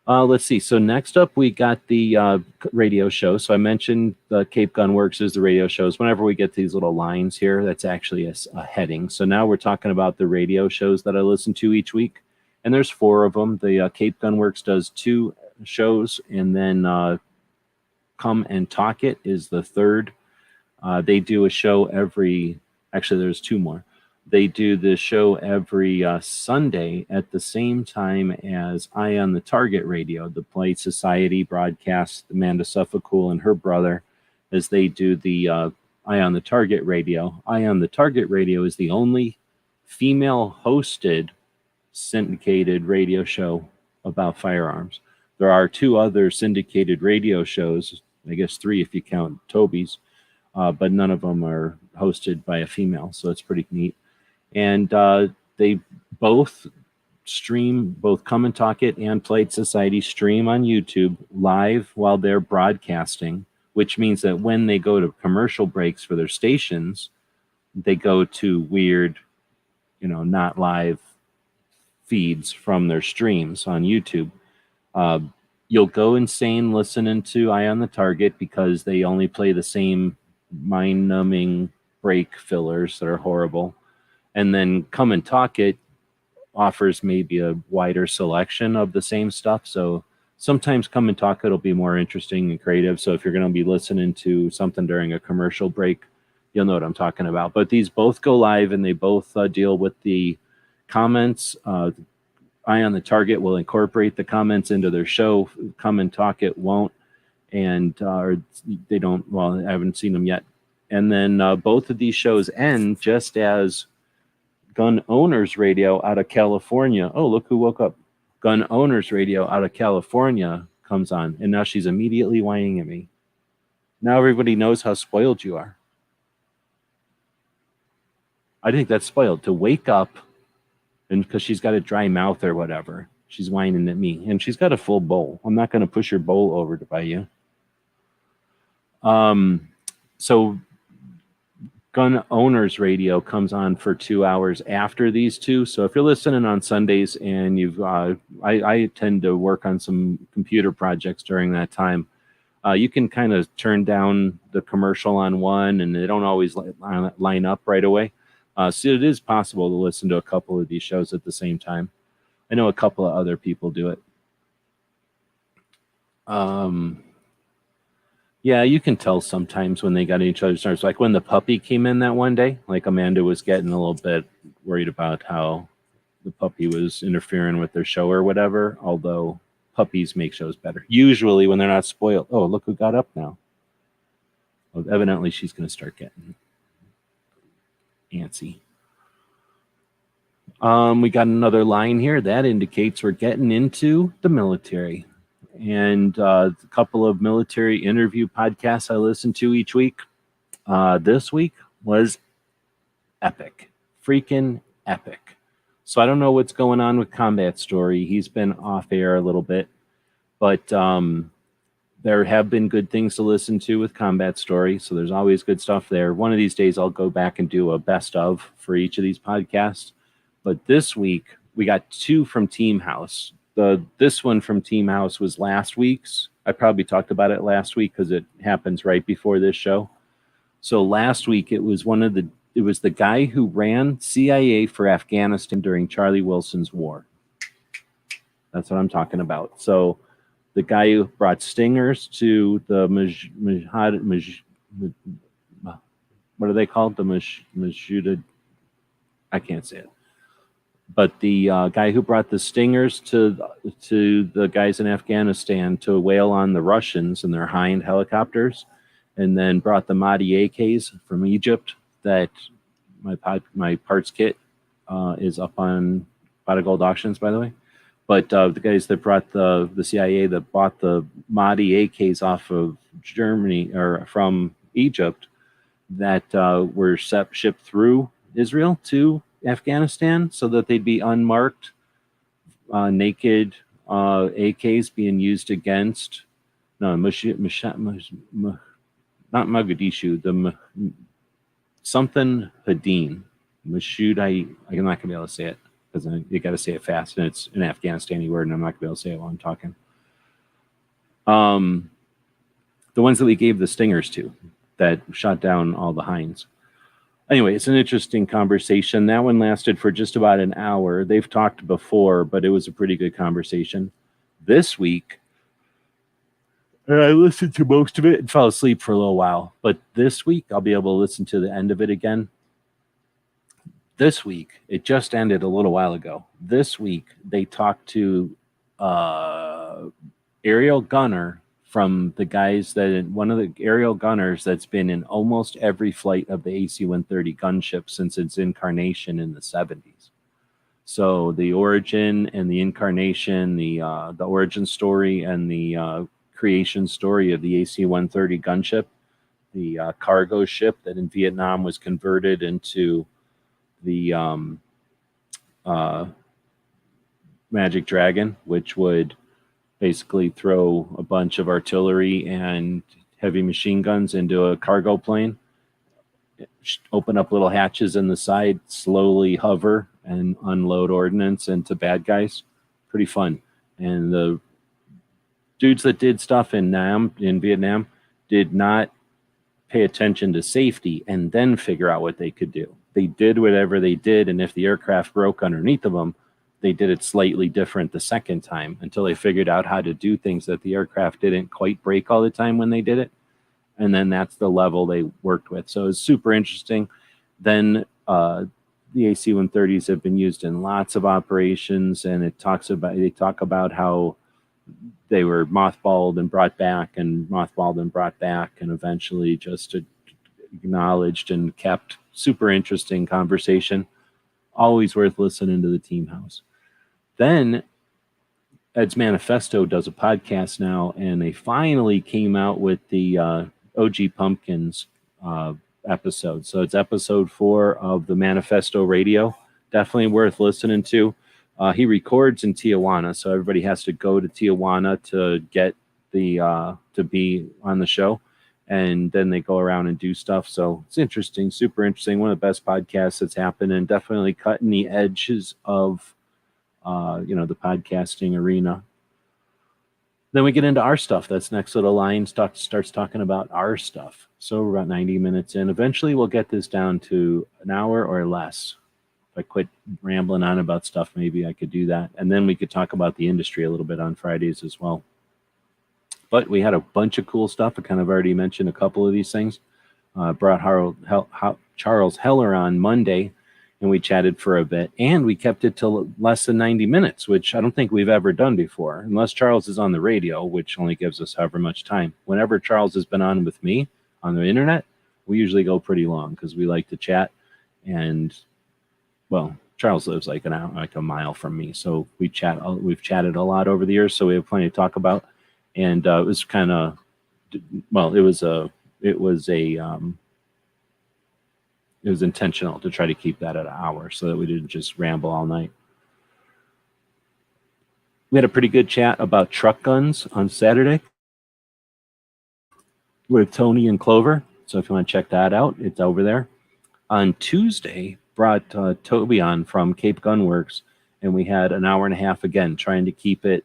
Speaker 1: Let's see. So next up, we got the radio show. So I mentioned the Cape Gun Works is the radio shows. Whenever we get these little lines here, that's actually a heading. So now we're talking about the radio shows that I listen to each week. And there's 4 of them. The Cape Gun Works does 2 shows, and then Come and Talk It is the 3rd. They do a show every, actually there's 2 more. They do the show every Sunday at the same time as Eye on the Target Radio, the Polite Society broadcast, Amanda Suffolcool and her brother, as they do the Eye on the Target Radio. Eye on the Target Radio is the only female-hosted syndicated radio show about firearms. There are 2 other syndicated radio shows, I guess 3 if you count Toby's, but none of them are hosted by a female, so it's pretty neat. And they both stream, both Come and Talk It and Polite Society stream on YouTube live while they're broadcasting, which means that when they go to commercial breaks for their stations, they go to weird, not live feeds from their streams on YouTube. You'll go insane listening to Eye on the Target because they only play the same mind-numbing break fillers that are horrible. And then Come and Talk It offers maybe a wider selection of the same stuff. So sometimes Come and Talk It will be more interesting and creative. So if you're going to be listening to something during a commercial break, you'll know what I'm talking about. But these both go live, and they both deal with the comments. Eye on the Target will incorporate the comments into their show. Come and Talk It won't. And or they don't, well, I haven't seen them yet. And then both of these shows end just as Gun Owners Radio out of California. Oh, look who woke up. Gun Owners Radio out of California comes on, and now she's immediately whining at me. Now everybody knows how spoiled you are. I think that's spoiled, to wake up, and because she's got a dry mouth or whatever, she's whining at me, and she's got a full bowl. I'm not going to push your bowl over to buy you. So Gun Owners Radio comes on for 2 hours after these 2. So if you're listening on Sundays and you've, I tend to work on some computer projects during that time. You can kind of turn down the commercial on one, and they don't always line up right away. So it is possible to listen to a couple of these shows at the same time. I know a couple of other people do it. Yeah, you can tell sometimes when they got each other's nerves. Like when the puppy came in that one day, like Amanda was getting a little bit worried about how the puppy was interfering with their show or whatever, although puppies make shows better. Usually when they're not spoiled. Oh, look who got up now. Well, evidently she's going to start getting antsy. We got another line here. That indicates we're getting into the military. And a couple of military interview podcasts I listen to each week. This week was epic. Freaking epic. So I don't know what's going on with Combat Story. He's been off air a little bit. But there have been good things to listen to with Combat Story. So there's always good stuff there. One of these days I'll go back and do a best of for each of these podcasts. But this week we got 2 from Team House. This one from Team House was last week's. I probably talked about it last week because it happens right before this show. So last week it was the guy who ran CIA for Afghanistan during Charlie Wilson's war. That's what I'm talking about. So the guy who brought stingers to the what are they called? The Majuda. I can't say it. But the guy who brought the stingers to the guys in Afghanistan to wail on the Russians in their Hind helicopters, and then brought the Mahdi AKs from Egypt. That my parts kit is up on Pot of Gold Auctions, by the way. But the guys that brought the CIA that bought the Mahdi AKs off of Germany or from Egypt that were shipped through Israel to Afghanistan so that they'd be unmarked, naked AKs being used against not Mogadishu, something Hadin. Mashudai, I'm not going to be able to say it because you got to say it fast, and it's an Afghanistani word, and I'm not going to be able to say it while I'm talking. The ones that we gave the stingers to that shot down all the hinds. Anyway, it's an interesting conversation. That one lasted for just about an hour. They've talked before, but it was a pretty good conversation. This week, I listened to most of it and fell asleep for a little while. But this week, I'll be able to listen to the end of it again. This week, it just ended a little while ago. This week, they talked to aerial gunner from the guys one of the aerial gunners that's been in almost every flight of the AC-130 gunship since its incarnation in the 70s. So the origin and the incarnation, the origin story and the creation story of the AC-130 gunship, the cargo ship that in Vietnam was converted into the Magic Dragon, which would basically throw a bunch of artillery and heavy machine guns into a cargo plane, open up little hatches in the side, slowly hover and unload ordnance into bad guys. Pretty fun. And the dudes that did stuff in Vietnam did not pay attention to safety and then figure out what they could do. They did whatever they did, and if the aircraft broke underneath of them, they did it slightly different the second time until they figured out how to do things that the aircraft didn't quite break all the time when they did it. And then that's the level they worked with. So it's super interesting. Then the AC-130s have been used in lots of operations, and they talk about how they were mothballed and brought back, and eventually just acknowledged and kept. Super interesting conversation. Always worth listening to the Team House. Then Ed's Manifesto does a podcast now, and they finally came out with the OG Pumpkins episode. So it's episode 4 of the Manifesto Radio. Definitely worth listening to. He records in Tijuana, so everybody has to go to Tijuana to get to be on the show. And then they go around and do stuff. So it's interesting, super interesting. One of the best podcasts that's happened, and definitely cutting the edges of, the podcasting arena. Then we get into our stuff. That's next little line starts talking about our stuff. So we're about 90 minutes in. Eventually we'll get this down to an hour or less. If I quit rambling on about stuff, maybe I could do that. And then we could talk about the industry a little bit on Fridays as well. But we had a bunch of cool stuff. I kind of already mentioned a couple of these things. Brought Charles Heller on Monday, and we chatted for a bit. And we kept it till less than 90 minutes, which I don't think we've ever done before, unless Charles is on the radio, which only gives us however much time. Whenever Charles has been on with me on the internet, we usually go pretty long because we like to chat. And, well, Charles lives like a mile from me, so we've chatted a lot over the years, so we have plenty to talk about. And it was kind of, well, it was intentional to try to keep that at an hour so that we didn't just ramble all night. We had a pretty good chat about truck guns on Saturday with Tony and Clover. So if you want to check that out, it's over there. On Tuesday, brought Toby on from Cape Gun Works, and we had an hour and a half again, trying to keep it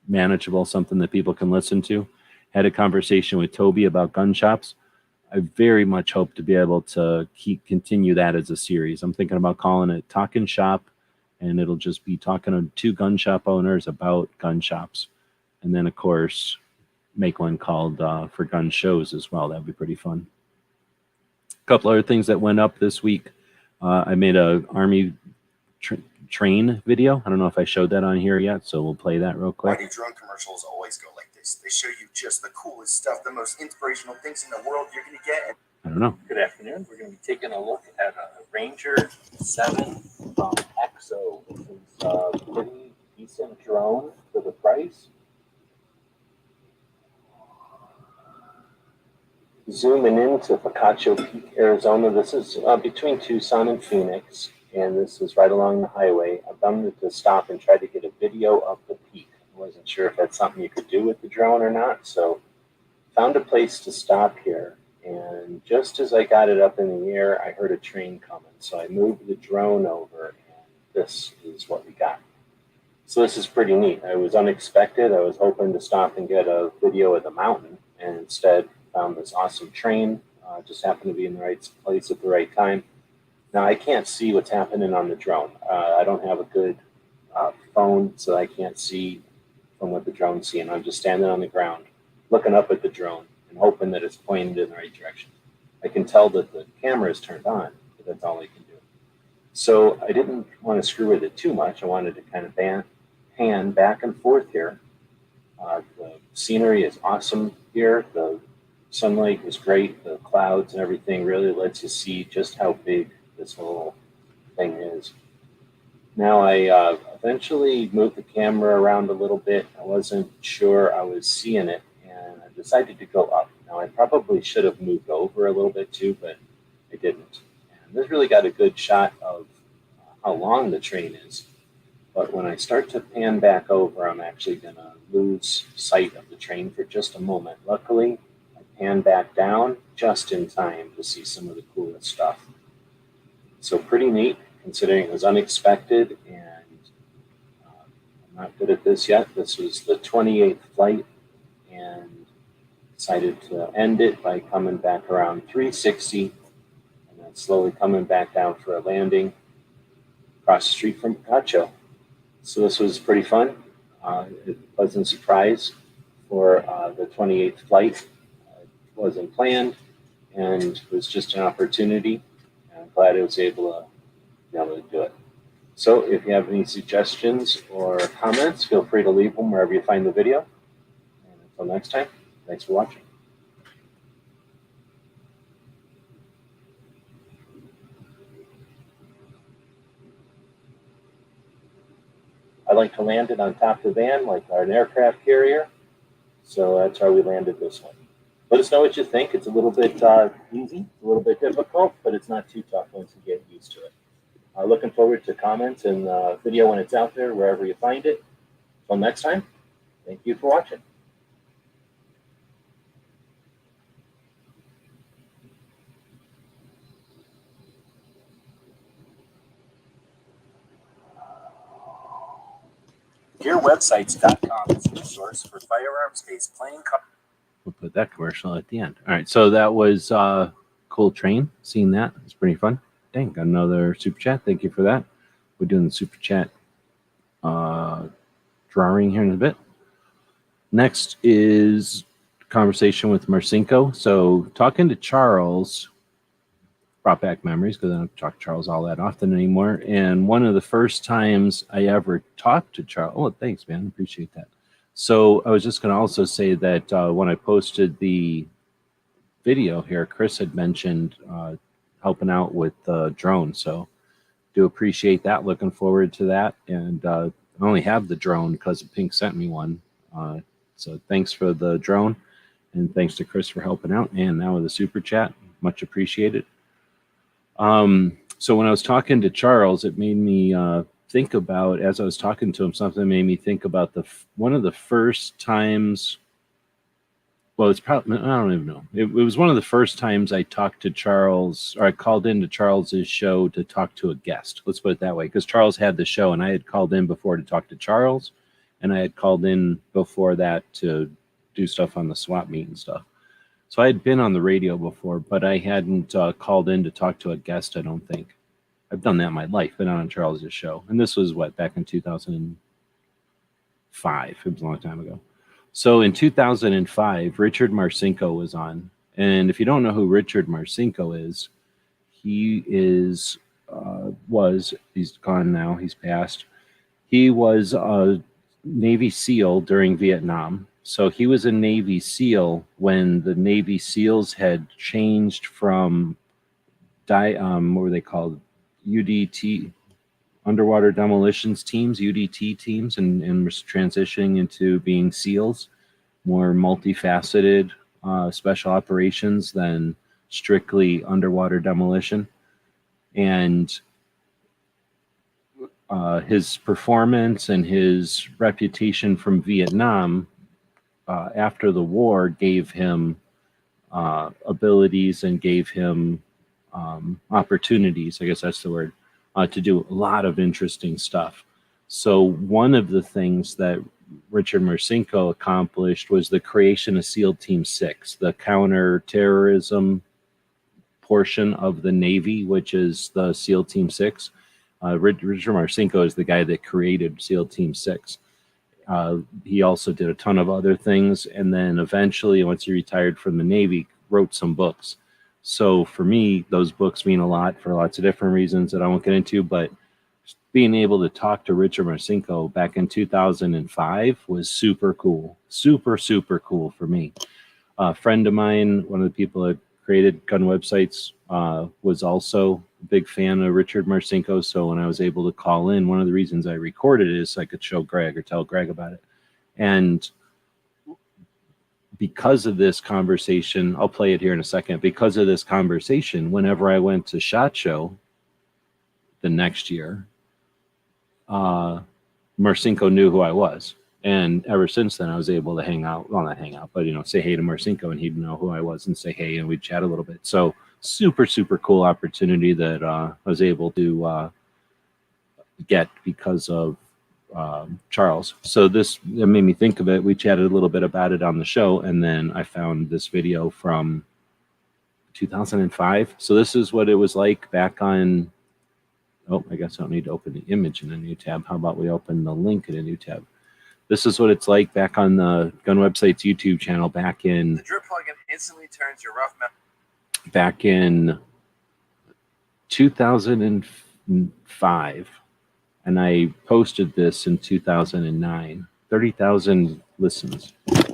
Speaker 1: manageable, something that people can listen to. Had a conversation with Toby about gun shops. I very much hope to be able to continue that as a series. I'm thinking about calling it Talkin' Shop, and it'll just be talking to 2 gun shop owners about gun shops. And then, of course, make one called for gun shows as well. That'd be pretty fun. A couple other things that went up this week. I made a Army train video. I don't know if I showed that on here yet, so we'll play that real quick.
Speaker 3: Why do drone commercials always go like this? They show you just the coolest stuff, the most inspirational things in the world you're going to get.
Speaker 1: I don't know.
Speaker 4: Good afternoon. We're going to be taking a look at a Ranger 7 from EXO. This is a pretty decent drone for the price. Zooming into Picacho Peak, Arizona. This is between Tucson and Phoenix, and this is right along the highway. I wanted to stop and try to get a video of the peak. I wasn't sure if that's something you could do with the drone or not. So found a place to stop here. And just as I got it up in the air, I heard a train coming. So I moved the drone over, and this is what we got. So this is pretty neat. It was unexpected. I was hoping to stop and get a video of the mountain, and instead found this awesome train. Just happened to be in the right place at the right time. Now I can't see what's happening on the drone. I don't have a good phone, so I can't see from what the drone's seeing. I'm just standing on the ground, looking up at the drone and hoping that it's pointed in the right direction. I can tell that the camera is turned on, but that's all I can do. So I didn't want to screw with it too much. I wanted to kind of pan back and forth here. The scenery is awesome here. The sunlight is great. The clouds and everything really lets you see just how big this little thing is. Now I eventually moved the camera around a little bit. I wasn't sure I was seeing it, and I decided to go up. Now I probably should have moved over a little bit too, but I didn't. And this really got a good shot of how long the train is. But when I start to pan back over, I'm actually going to lose sight of the train for just a moment. Luckily, I pan back down just in time to see some of the coolest stuff. So pretty neat, considering it was unexpected, and I'm not good at this yet. This was the 28th flight, and decided to end it by coming back around 360, and then slowly coming back down for a landing across the street from Picacho. So this was pretty fun. A pleasant surprise for the 28th flight. It wasn't planned, and was just an opportunity. And I'm glad I was able to do it. So if you have any suggestions or comments, feel free to leave them wherever you find the video. And until next time, thanks for watching. I like to land it on top of the van like an aircraft carrier. So that's how we landed this one. Let us know what you think. It's a little bit easy, a little bit difficult, but it's not too tough once you get used to it. Looking forward to comments and video when it's out there, wherever you find it. Until next time, thank you for watching.
Speaker 3: GearWebsites.com is your source for firearms-based playing.
Speaker 1: We'll put that commercial at the end. All right, so that was cool train. Seeing that, it's pretty fun. Dang, got another super chat. Thank you for that. We're doing the super chat drawing here in a bit. Next is conversation with Marcinko. So talking to Charles brought back memories because I don't talk to Charles all that often anymore. And one of the first times I ever talked to Charles, oh, thanks, man. Appreciate that. So I was just going to also say that when I posted the video here, Chris had mentioned helping out with the drone. So do appreciate that. Looking forward to that. And I only have the drone because Pink sent me one. So thanks for the drone. And thanks to Chris for helping out. And now with the super chat, much appreciated. So when I was talking to Charles, it made me think about, as I was talking to him, something made me think about one of the first times. Well, it's probably, I don't even know. It was one of the first times I talked to Charles, or I called into Charles's show to talk to a guest. Let's put it that way, because Charles had the show, and I had called in before to talk to Charles, and I had called in before that to do stuff on the swap meet and stuff. So I had been on the radio before, but I hadn't called in to talk to a guest, I don't think. I've done that in my life, but not on Charles's show. And this was, what, back in 2005. It was a long time ago. So in 2005, Richard Marcinko was on. And if you don't know who Richard Marcinko is, he is, he's gone now, he's passed. He was a Navy SEAL during Vietnam. So he was a Navy SEAL when the Navy SEALs had changed from, what were they called? UDT, underwater demolitions teams, UDT teams, and was transitioning into being SEALs, more multifaceted special operations than strictly underwater demolition. And his performance and his reputation from Vietnam after the war gave him abilities and gave him opportunities, I guess that's the word, to do a lot of interesting stuff. So one of the things that Richard Marcinko accomplished was the creation of SEAL Team 6, the counterterrorism portion of the Navy, which is the SEAL Team 6. Richard Marcinko is the guy that created SEAL Team 6. He also did a ton of other things, and then eventually, once he retired from the Navy, wrote some books. So for me, those books mean a lot for lots of different reasons that I won't get into, but being able to talk to Richard Marcinko back in 2005 was super cool. Super, super cool for me. A friend of mine, one of the people that created gun websites, was also a big fan of Richard Marcinko. So when I was able to call in, one of the reasons I recorded it is so I could show Greg or tell Greg about it. And because of this conversation, I'll play it here in a second. Because of this conversation, whenever I went to SHOT Show the next year, Marcinko knew who I was. And ever since then, I was able to hang out, well, not hang out, but, say hey to Marcinko, and he'd know who I was and say hey, and we'd chat a little bit. So super, super cool opportunity that I was able to get because of Charles. So this made me think of it. We chatted a little bit about it on the show, and then I found this video from 2005. So this is what it was like back on, oh, I guess I don't need to open the image in a new tab. How about we open the link in a new tab? This is what it's like back on the Gun Websites YouTube channel back in...
Speaker 3: The drip plugin instantly turns your rough metal...
Speaker 1: Back in 2005. And I posted this in 2009. 30,000 listens.
Speaker 5: Back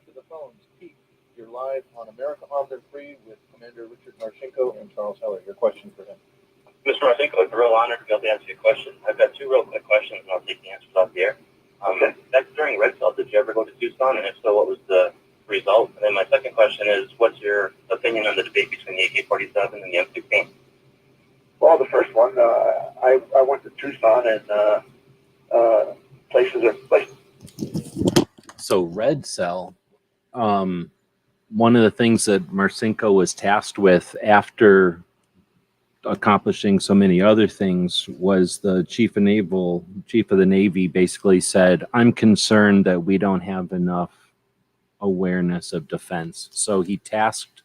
Speaker 5: to the phones. Pete, you're live on America Armed and Free with Commander Richard Marcinko and Charles Heller. Your question for him.
Speaker 6: Mr. Marcinko, it's a real honor to be able to answer your question. I've got two real quick questions, and I'll take the answers off the air. Back during Red Cell, did you ever go to Tucson? And if so, what was the result? And then my second question is, what's your opinion on the debate between the AK-47 and the M16?
Speaker 7: Well, the first one, I went to Tucson, and places.
Speaker 1: So Red Cell, one of the things that Marcinko was tasked with after accomplishing so many other things was the chief of the Navy basically said, I'm concerned that we don't have enough awareness of defense. So he tasked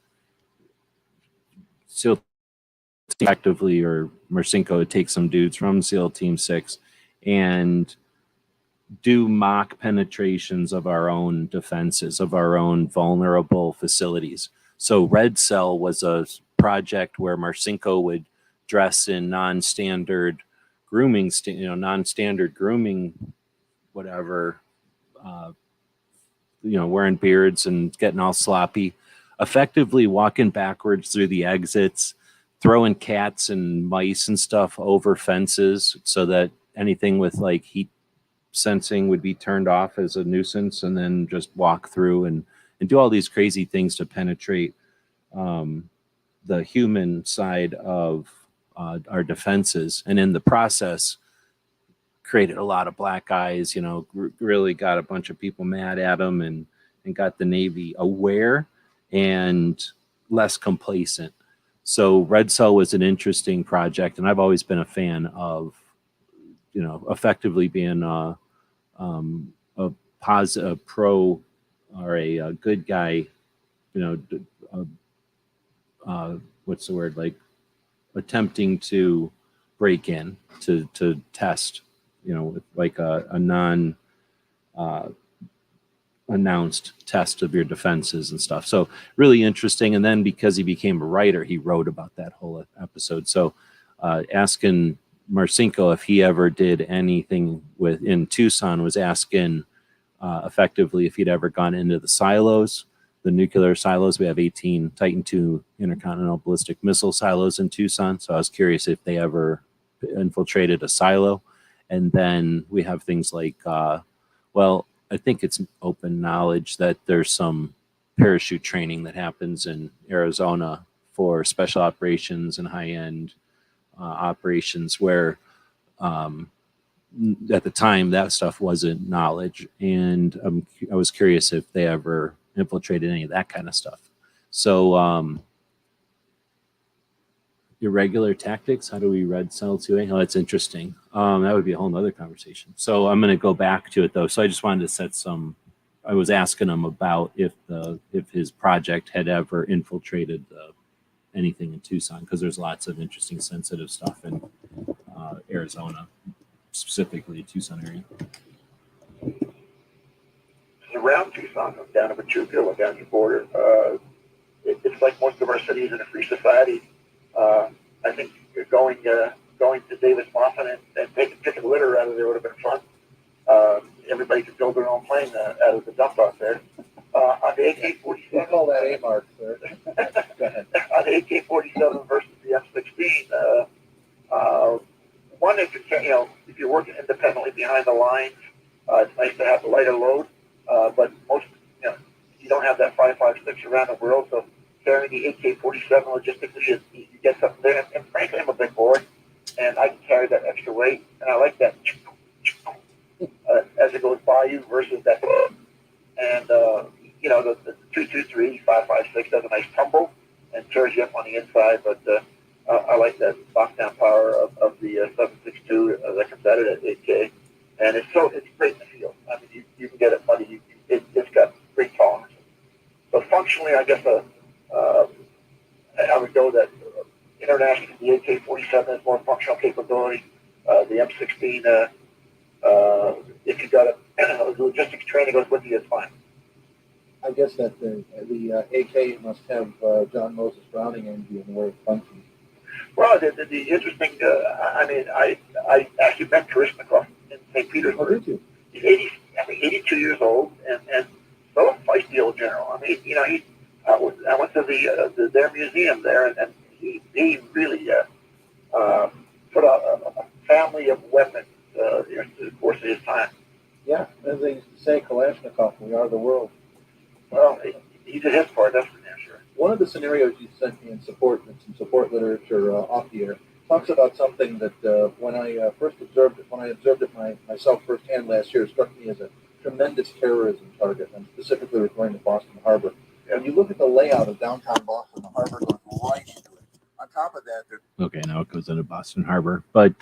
Speaker 1: SEAL actively, or Marcinko, to take some dudes from SEAL Team 6 and do mock penetrations of our own defenses, of our own vulnerable facilities. So Red Cell was a project where Marcinko would dress in non-standard grooming, non-standard grooming, whatever, wearing beards and getting all sloppy, effectively walking backwards through the exits, throwing cats and mice and stuff over fences so that anything with like heat sensing would be turned off as a nuisance, and then just walk through and do all these crazy things to penetrate the human side of our defenses. And in the process, created a lot of black eyes, really got a bunch of people mad at him, and got the Navy aware and less complacent. So Red Cell was an interesting project, and I've always been a fan of, effectively being a pro or a good guy, what's the word, like attempting to break in to test, with like a non announced test of your defenses and stuff. So really interesting. And then because he became a writer, he wrote about that whole episode. So asking Marcinko if he ever did anything in Tucson was asking effectively if he'd ever gone into the silos, the nuclear silos. We have 18 Titan II intercontinental ballistic missile silos in Tucson. So I was curious if they ever infiltrated a silo. And then we have things like, I think it's open knowledge that there's some parachute training that happens in Arizona for special operations and high-end operations, where at the time that stuff wasn't knowledge, and I was curious if they ever infiltrated any of that kind of stuff. So irregular tactics, how do we red cell 2A? Oh, that's interesting. That would be a whole nother conversation. So I'm going to go back to it though. So I just wanted to set some, I was asking him about if his project had ever infiltrated anything in Tucson, because there's lots of interesting sensitive stuff in Arizona, specifically Tucson area.
Speaker 7: Around Tucson, down in Pachuca, down the border, it's like most of our cities in a free society. I think going to Davis Moffin and taking litter out of there would have been fun. Everybody could build their own plane out of the dump out there. On the AK-47,
Speaker 5: We call that A mark, sir. Go ahead.
Speaker 7: On the AK-47 versus the M16, one is, if you're working independently behind the lines, it's nice to have a lighter load, but most, you don't have that 5.56 around the world, so carrying the AK-47 logistically, you get something there. And frankly, I'm a big boy, and I can carry that extra weight, and I like that as it goes by you versus that. And, the 223, 5.56 does a nice tumble and tears you up on the inside, but I like that knockdown power of the 7.62 that comes out of that 8K. And it's great in the field. I mean, you can get it muddy. It's got great tolerance. So functionally, I guess I would go that internationally, the AK-47 has more functional capability. The M16, if you got a logistics training goes with you, it's fine.
Speaker 5: I guess that the AK must have John Moses Browning energy and where it functions.
Speaker 7: Well, the interesting, I actually met Karishnikov in St. Petersburg.
Speaker 5: Oh, did you?
Speaker 7: He's 82 years old and still a feisty old general. I mean, I went to their museum there, and he really put a family of weapons through the course of his time.
Speaker 5: Yeah, as they say, Kalashnikov, we are the world.
Speaker 7: Well, he did his part, that's for damn sure.
Speaker 5: One of the scenarios you sent me in support, and some support literature off the air, talks about something that when I observed it myself firsthand last year, struck me as a tremendous terrorism target. I'm specifically referring to Boston Harbor.
Speaker 7: Yeah.
Speaker 5: When you look at the layout of downtown Boston, the harbor goes right into it. On top of that,
Speaker 1: Okay, now it goes into Boston Harbor. But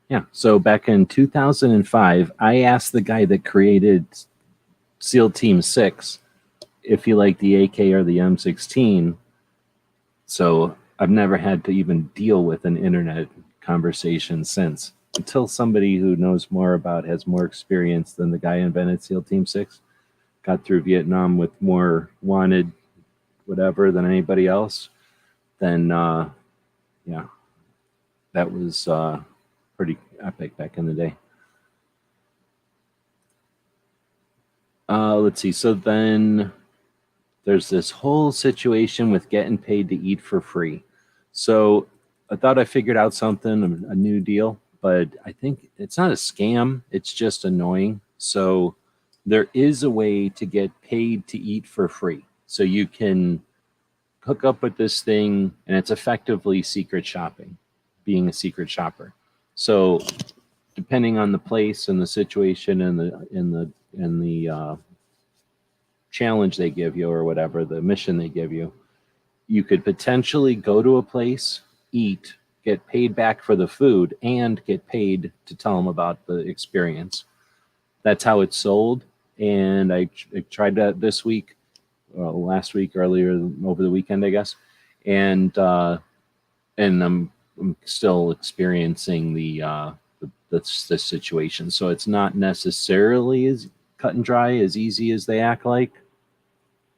Speaker 1: yeah, so back in 2005, I asked the guy that created SEAL Team 6 if he liked the AK or the M16. So I've never had to even deal with an internet conversation since, until somebody who knows more about, has more experience than the guy who invented SEAL Team 6, got through Vietnam with more wanted whatever than anybody else, then yeah, that was pretty epic back in the day. Let's see. So then there's this whole situation with getting paid to eat for free. So I thought I figured out something, a new deal, but I think it's not a scam. It's just annoying. So there is a way to get paid to eat for free. So you can hook up with this thing, and it's effectively secret shopping, being a secret shopper. So depending on the place and the situation and the challenge they give you, or whatever the mission they give you, you could potentially go to a place, eat, get paid back for the food, and get paid to tell them about the experience. That's how it's sold. And I tried that this week, last week, earlier over the weekend, I guess, and I'm still experiencing the situation. So it's not necessarily as cut and dry, as easy as they act like.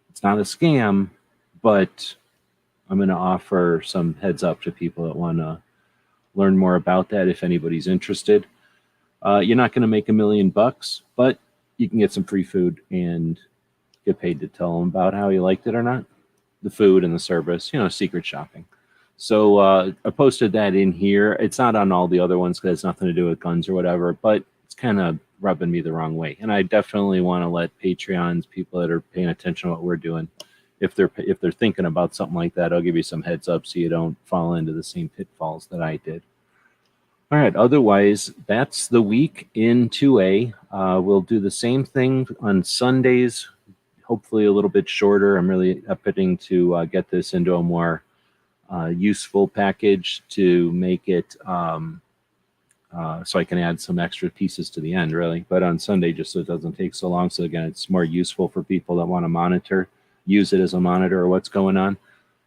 Speaker 1: It's not a scam, but I'm going to offer some heads up to people that want to learn more about that if anybody's interested. You're not going to make $1 million, but you can get some free food and get paid to tell them about how you liked it or not. The food and the service, secret shopping. So I posted that in here. It's not on all the other ones because it's nothing to do with guns or whatever, but it's kind of rubbing me the wrong way. And I definitely want to let Patreons, people that are paying attention to what we're doing, if they're thinking about something like that, I'll give you some heads up so you don't fall into the same pitfalls that I did. All right. Otherwise, that's the week in 2A. We'll do the same thing on Sundays, hopefully a little bit shorter. I'm really hoping to get this into a more useful package to make it so I can add some extra pieces to the end, really. But on Sunday, just so it doesn't take so long. So again, it's more useful for people that want to monitor, use it as a monitor of what's going on.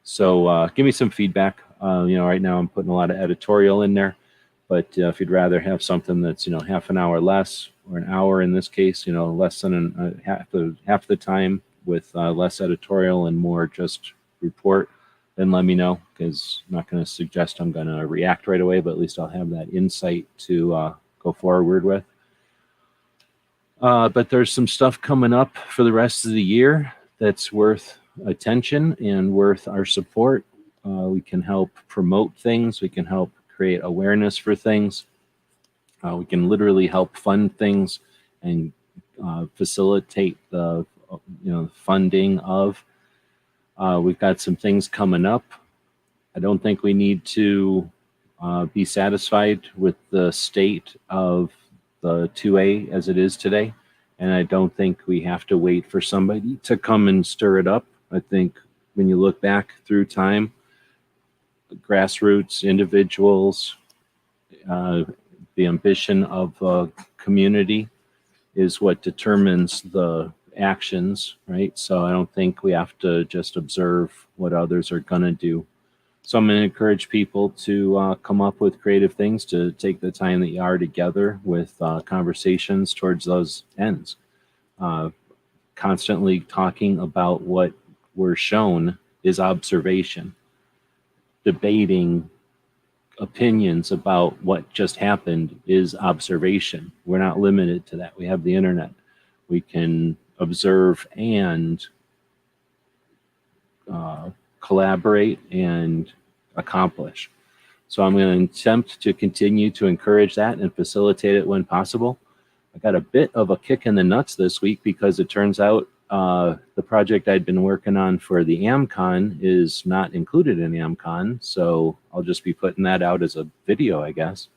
Speaker 1: So give me some feedback. Right now I'm putting a lot of editorial in there. But if you'd rather have something that's, half an hour less, or an hour in this case, less than half the time with less editorial and more just report, then let me know, because I'm not going to suggest I'm going to react right away, but at least I'll have that insight to go forward with. But there's some stuff coming up for the rest of the year that's worth attention and worth our support. We can help promote things. We can help create awareness for things. We can literally help fund things and facilitate the funding of. We've got some things coming up. I don't think we need to be satisfied with the state of the 2A as it is today. And I don't think we have to wait for somebody to come and stir it up. I think when you look back through time, grassroots, individuals, the ambition of a community is what determines the actions, right? So I don't think we have to just observe what others are going to do. So I'm going to encourage people to come up with creative things, to take the time that you are together with conversations towards those ends. Constantly talking about what we're shown is observation. Debating opinions about what just happened is observation. We're not limited to that. We have the internet. We can observe and collaborate and accomplish. So I'm going to attempt to continue to encourage that and facilitate it when possible. I got a bit of a kick in the nuts this week because it turns out the project I'd been working on for the AmCon is not included in AmCon, so I'll just be putting that out as a video, I guess.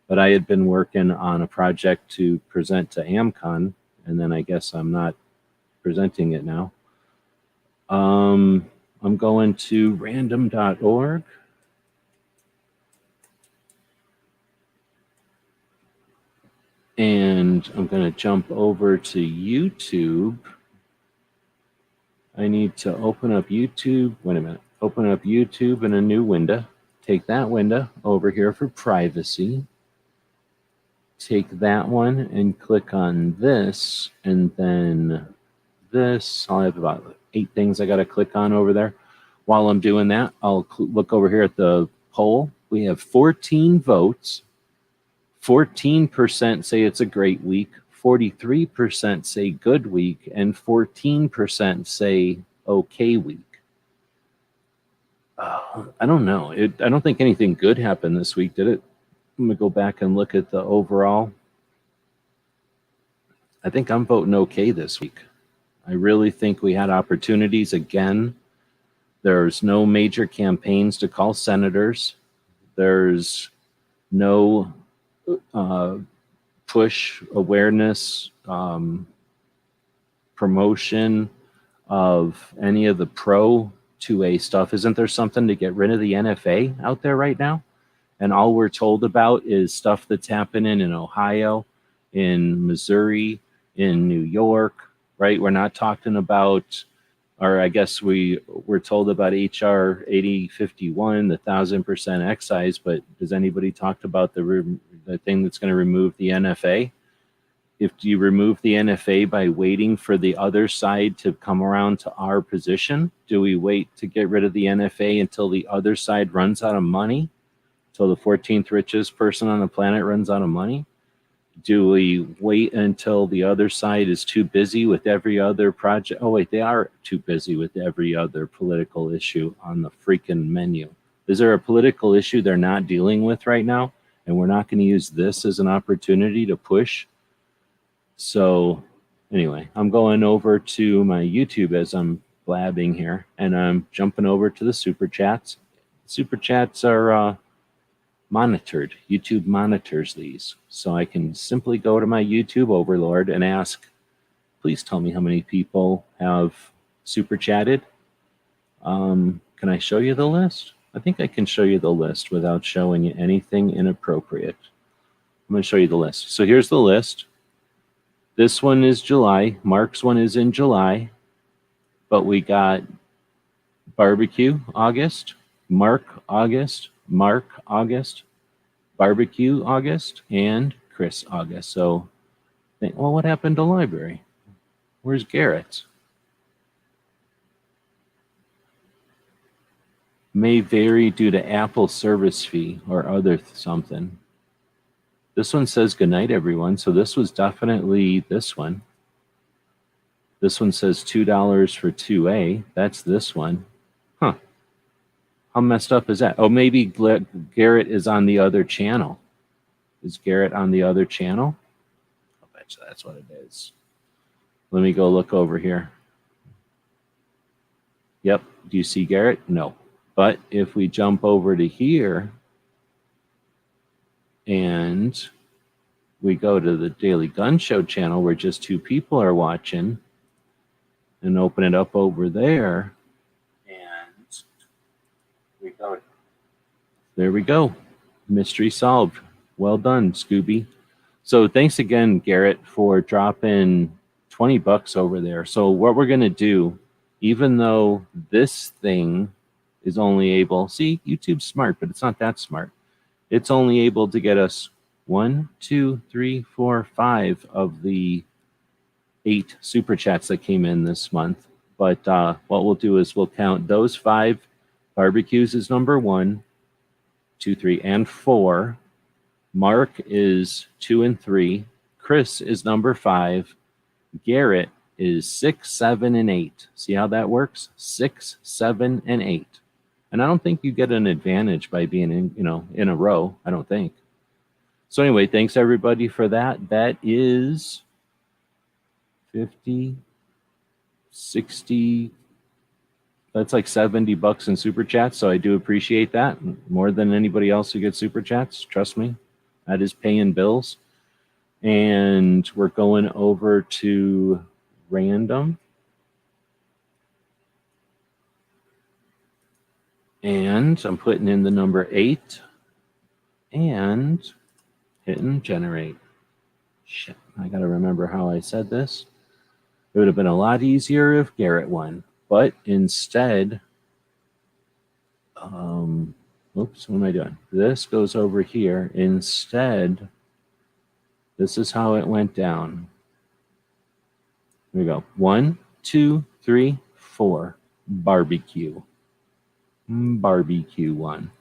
Speaker 1: But I had been working on a project to present to AmCon, and then I guess I'm not presenting it now. I'm going to random.org. And I'm going to jump over to YouTube. I need to open up YouTube. Wait a minute. Open up YouTube in a new window. Take that window over here for privacy. Take that one and click on this, and then this. I'll have about 8 things I got to click on over there. While I'm doing that, I'll look over here at the poll. We have 14 votes. 14% say it's a great week, 43% say good week, and 14% say okay week. I don't know. I don't think anything good happened this week, did it? I'm going to go back and look at the overall. I think I'm voting okay this week. I really think we had opportunities again. There's no major campaigns to call senators. There's no push awareness, promotion of any of the pro 2A stuff. Isn't there something to get rid of the NFA out there right now? And all we're told about is stuff that's happening in Ohio, in Missouri, in New York, right? We're not talking about, or I guess we're told about HR 8051, the 1000% excise, but has anybody talked about the thing that's going to remove the NFA? If you remove the NFA by waiting for the other side to come around to our position, do we wait to get rid of the NFA until the other side runs out of money? Till the 14th richest person on the planet runs out of money? Do we wait until the other side is too busy with every other project? Oh, wait, they are too busy with every other political issue on the freaking menu. Is there a political issue they're not dealing with right now? And we're not going to use this as an opportunity to push So anyway, I'm going over to my YouTube as I'm blabbing here, and I'm jumping over to the super chats. Super chats are monitored. YouTube monitors these. So I can simply go to my YouTube overlord and ask, please tell me how many people have super chatted. Can I show you the list? I think I can show you the list without showing you anything inappropriate. I'm going to show you the list. So here's the list. This one is July. Mark's one is in July. But we got barbecue, August, Mark, August, Mark, August, barbecue, August, and Chris, August. So, well, what happened to library? Where's Garrett? May vary due to Apple service fee or other something. This one says goodnight, everyone. So this was definitely this one. This one says $2 for 2A. That's this one. Huh. How messed up is that? Oh, maybe Garrett is on the other channel. Is Garrett on the other channel? I bet you that's what it is. Let me go look over here. Yep. Do you see Garrett? No. But if we jump over to here and we go to the Daily Gun Show channel where just 2 people are watching and open it up over there, and we go. There we go. Mystery solved. Well done, Scooby. So thanks again, Garrett, for dropping $20 over there. So what we're going to do, even though this thing is only able, see, YouTube's smart, but it's not that smart. It's only able to get us 1, 2, 3, 4, 5 of the 8 super chats that came in this month. But what we'll do is we'll count those 5 barbecues as number 1, 2, 3, and 4. Mark is 2 and 3. Chris is number 5. Garrett is 6, 7, and 8. See how that works? 6, 7, and 8. And I don't think you get an advantage by being in a row. I don't think. So anyway, thanks everybody for that. That is 50, 60. That's like $70 in super chats. So I do appreciate that more than anybody else who gets super chats. Trust me, that is paying bills. And we're going over to random. And I'm putting in the number 8 and hitting generate. Shit, I got to remember how I said this. It would have been a lot easier if Garrett won, but instead, oops, what am I doing? This goes over here. Instead, this is how it went down. Here we go. 1, 2, 3, 4. Barbecue. Barbecue won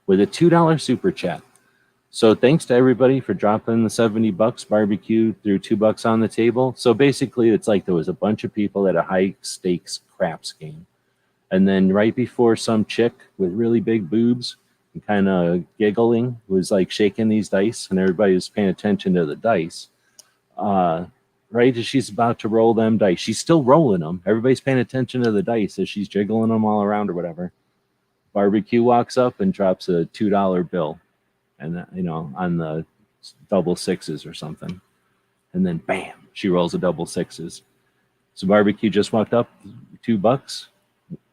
Speaker 1: with a $2 super chat. So thanks to everybody for dropping the $70. Barbecue threw $2 on the table. So basically, it's like there was a bunch of people at a high stakes craps game. And then right before, some chick with really big boobs and kind of giggling was like shaking these dice, and everybody was paying attention to the dice. Right as she's about to roll them dice, she's still rolling them. Everybody's paying attention to the dice as she's jiggling them all around or whatever. Barbecue walks up and drops a $2 bill, and on the double sixes or something, and then bam, she rolls a double sixes. So Barbecue just walked up, $2,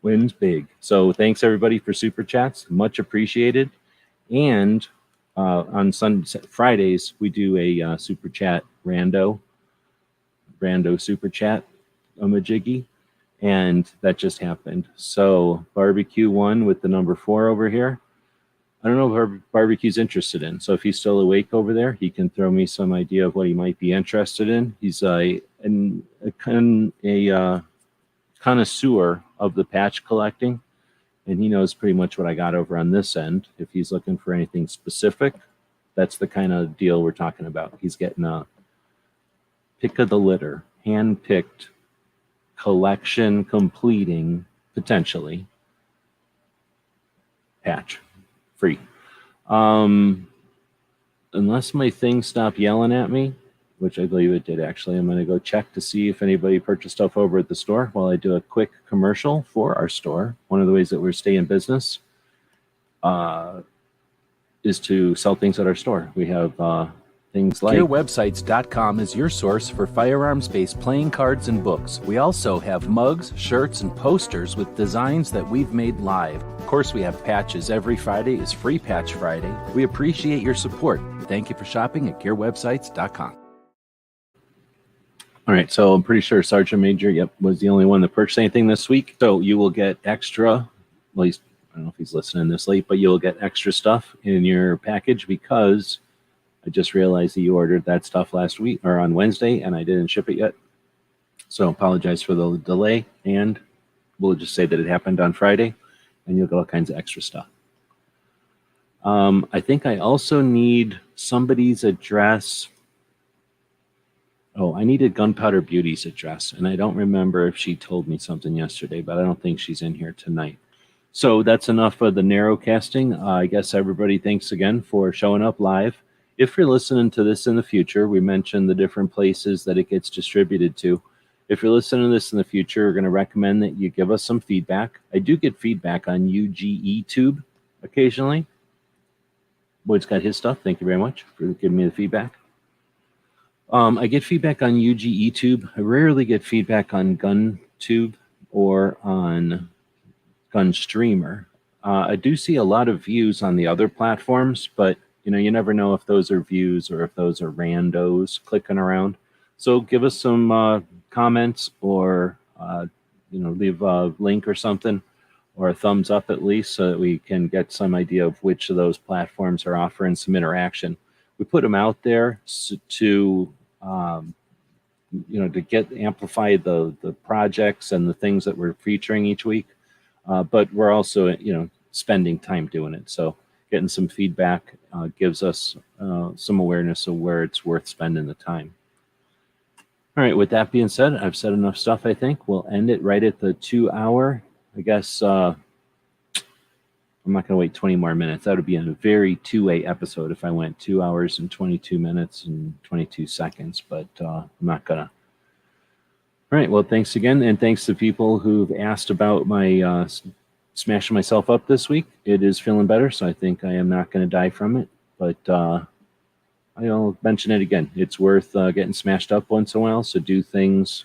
Speaker 1: wins big. So thanks everybody for super chats, much appreciated. And on Fridays we do a super chat rando super chat majiggy. And that just happened. So Barbecue won with the number 4 over here. I don't know what Barbecue's interested in. So if he's still awake over there, he can throw me some idea of what he might be interested in. He's a connoisseur of the patch collecting, and he knows pretty much what I got over on this end. If he's looking for anything specific, that's the kind of deal we're talking about. He's getting a pick of the litter, hand-picked, collection completing, potentially, patch free. Unless my things stop yelling at me, which I believe it did actually. I'm going to go check to see if anybody purchased stuff over at the store while I do a quick commercial for our store. One of the ways that we stay in business is to sell things at our store. We have things like
Speaker 8: GearWebsites.com is your source for firearms-based playing cards and books. We also have mugs, shirts, and posters with designs that we've made live. Of course, we have patches. Every Friday is Free Patch Friday. We appreciate your support. Thank you for shopping at GearWebsites.com.
Speaker 1: All right, so I'm pretty sure Sergeant Major, was the only one that purchased anything this week. So you will get extra, at least, I don't know if he's listening this late, but you'll get extra stuff in your package because I just realized that you ordered that stuff last week or on Wednesday and I didn't ship it yet. So apologize for the delay, and we'll just say that it happened on Friday and you'll get all kinds of extra stuff. I think I also need somebody's address. Oh, I needed Gunpowder Beauty's address, and I don't remember if she told me something yesterday, but I don't think she's in here tonight. So that's enough of the narrowcasting. I guess everybody, thanks again for showing up live. If you're listening to this in the future, we mentioned the different places that it gets distributed to. If you're listening to this in the future, we're going to recommend that you give us some feedback. I do get feedback on UGETube occasionally. Boyd's got his stuff. Thank you very much for giving me the feedback. I get feedback on UGETube. I rarely get feedback on GunTube or on GunStreamer. I do see a lot of views on the other platforms, but you never know if those are views or if those are randos clicking around. So give us some comments or leave a link or something, or a thumbs up at least, so that we can get some idea of which of those platforms are offering some interaction. We put them out there to amplify the projects and the things that we're featuring each week, but we're also spending time doing it. So getting some feedback gives us some awareness of where it's worth spending the time. All right, with that being said, I've said enough stuff, I think. We'll end it right at the 2 hour. I guess I'm not going to wait 20 more minutes. That would be a very two-way episode if I went 2 hours and 22 minutes and 22 seconds, but I'm not going to. All right, well, thanks again, and thanks to people who've asked about my smashing myself up this week. It is feeling better, so I think I am not going to die from it, but I'll mention it again. It's worth getting smashed up once in a while, so do things.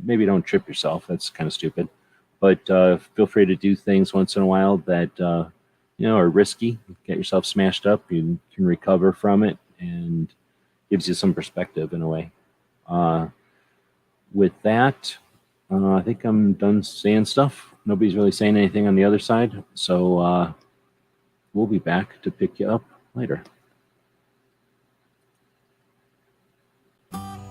Speaker 1: Maybe don't trip yourself. That's kind of stupid. But feel free to do things once in a while that are risky. Get yourself smashed up. You can recover from it, and gives you some perspective in a way. With that, I think I'm done saying stuff. Nobody's really saying anything on the other side, so we'll be back to pick you up later.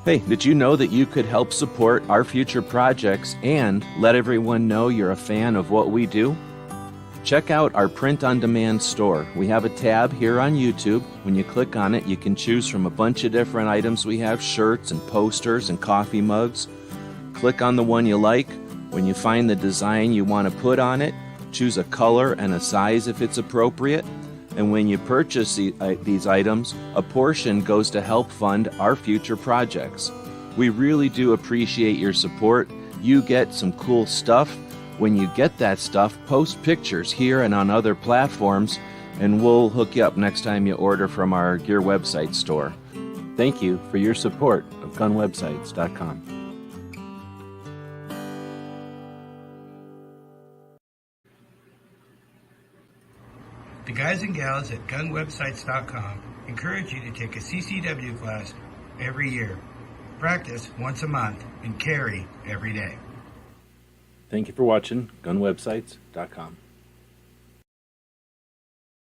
Speaker 8: Hey, did you know that you could help support our future projects and let everyone know you're a fan of what we do? Check out our print-on-demand store. We have a tab here on YouTube. When you click on it, you can choose from a bunch of different items. We have shirts and posters and coffee mugs. Click on the one you like. When you find the design you want to put on it, choose a color and a size if it's appropriate. And when you purchase these items, a portion goes to help fund our future projects. We really do appreciate your support. You get some cool stuff. When you get that stuff, post pictures here and on other platforms, and we'll hook you up next time you order from our Gear Website store. Thank you for your support of GunWebsites.com.
Speaker 9: The guys and gals at GunWebsites.com encourage you to take a CCW class every year, practice once a month, and carry every day.
Speaker 1: Thank you for watching GunWebsites.com.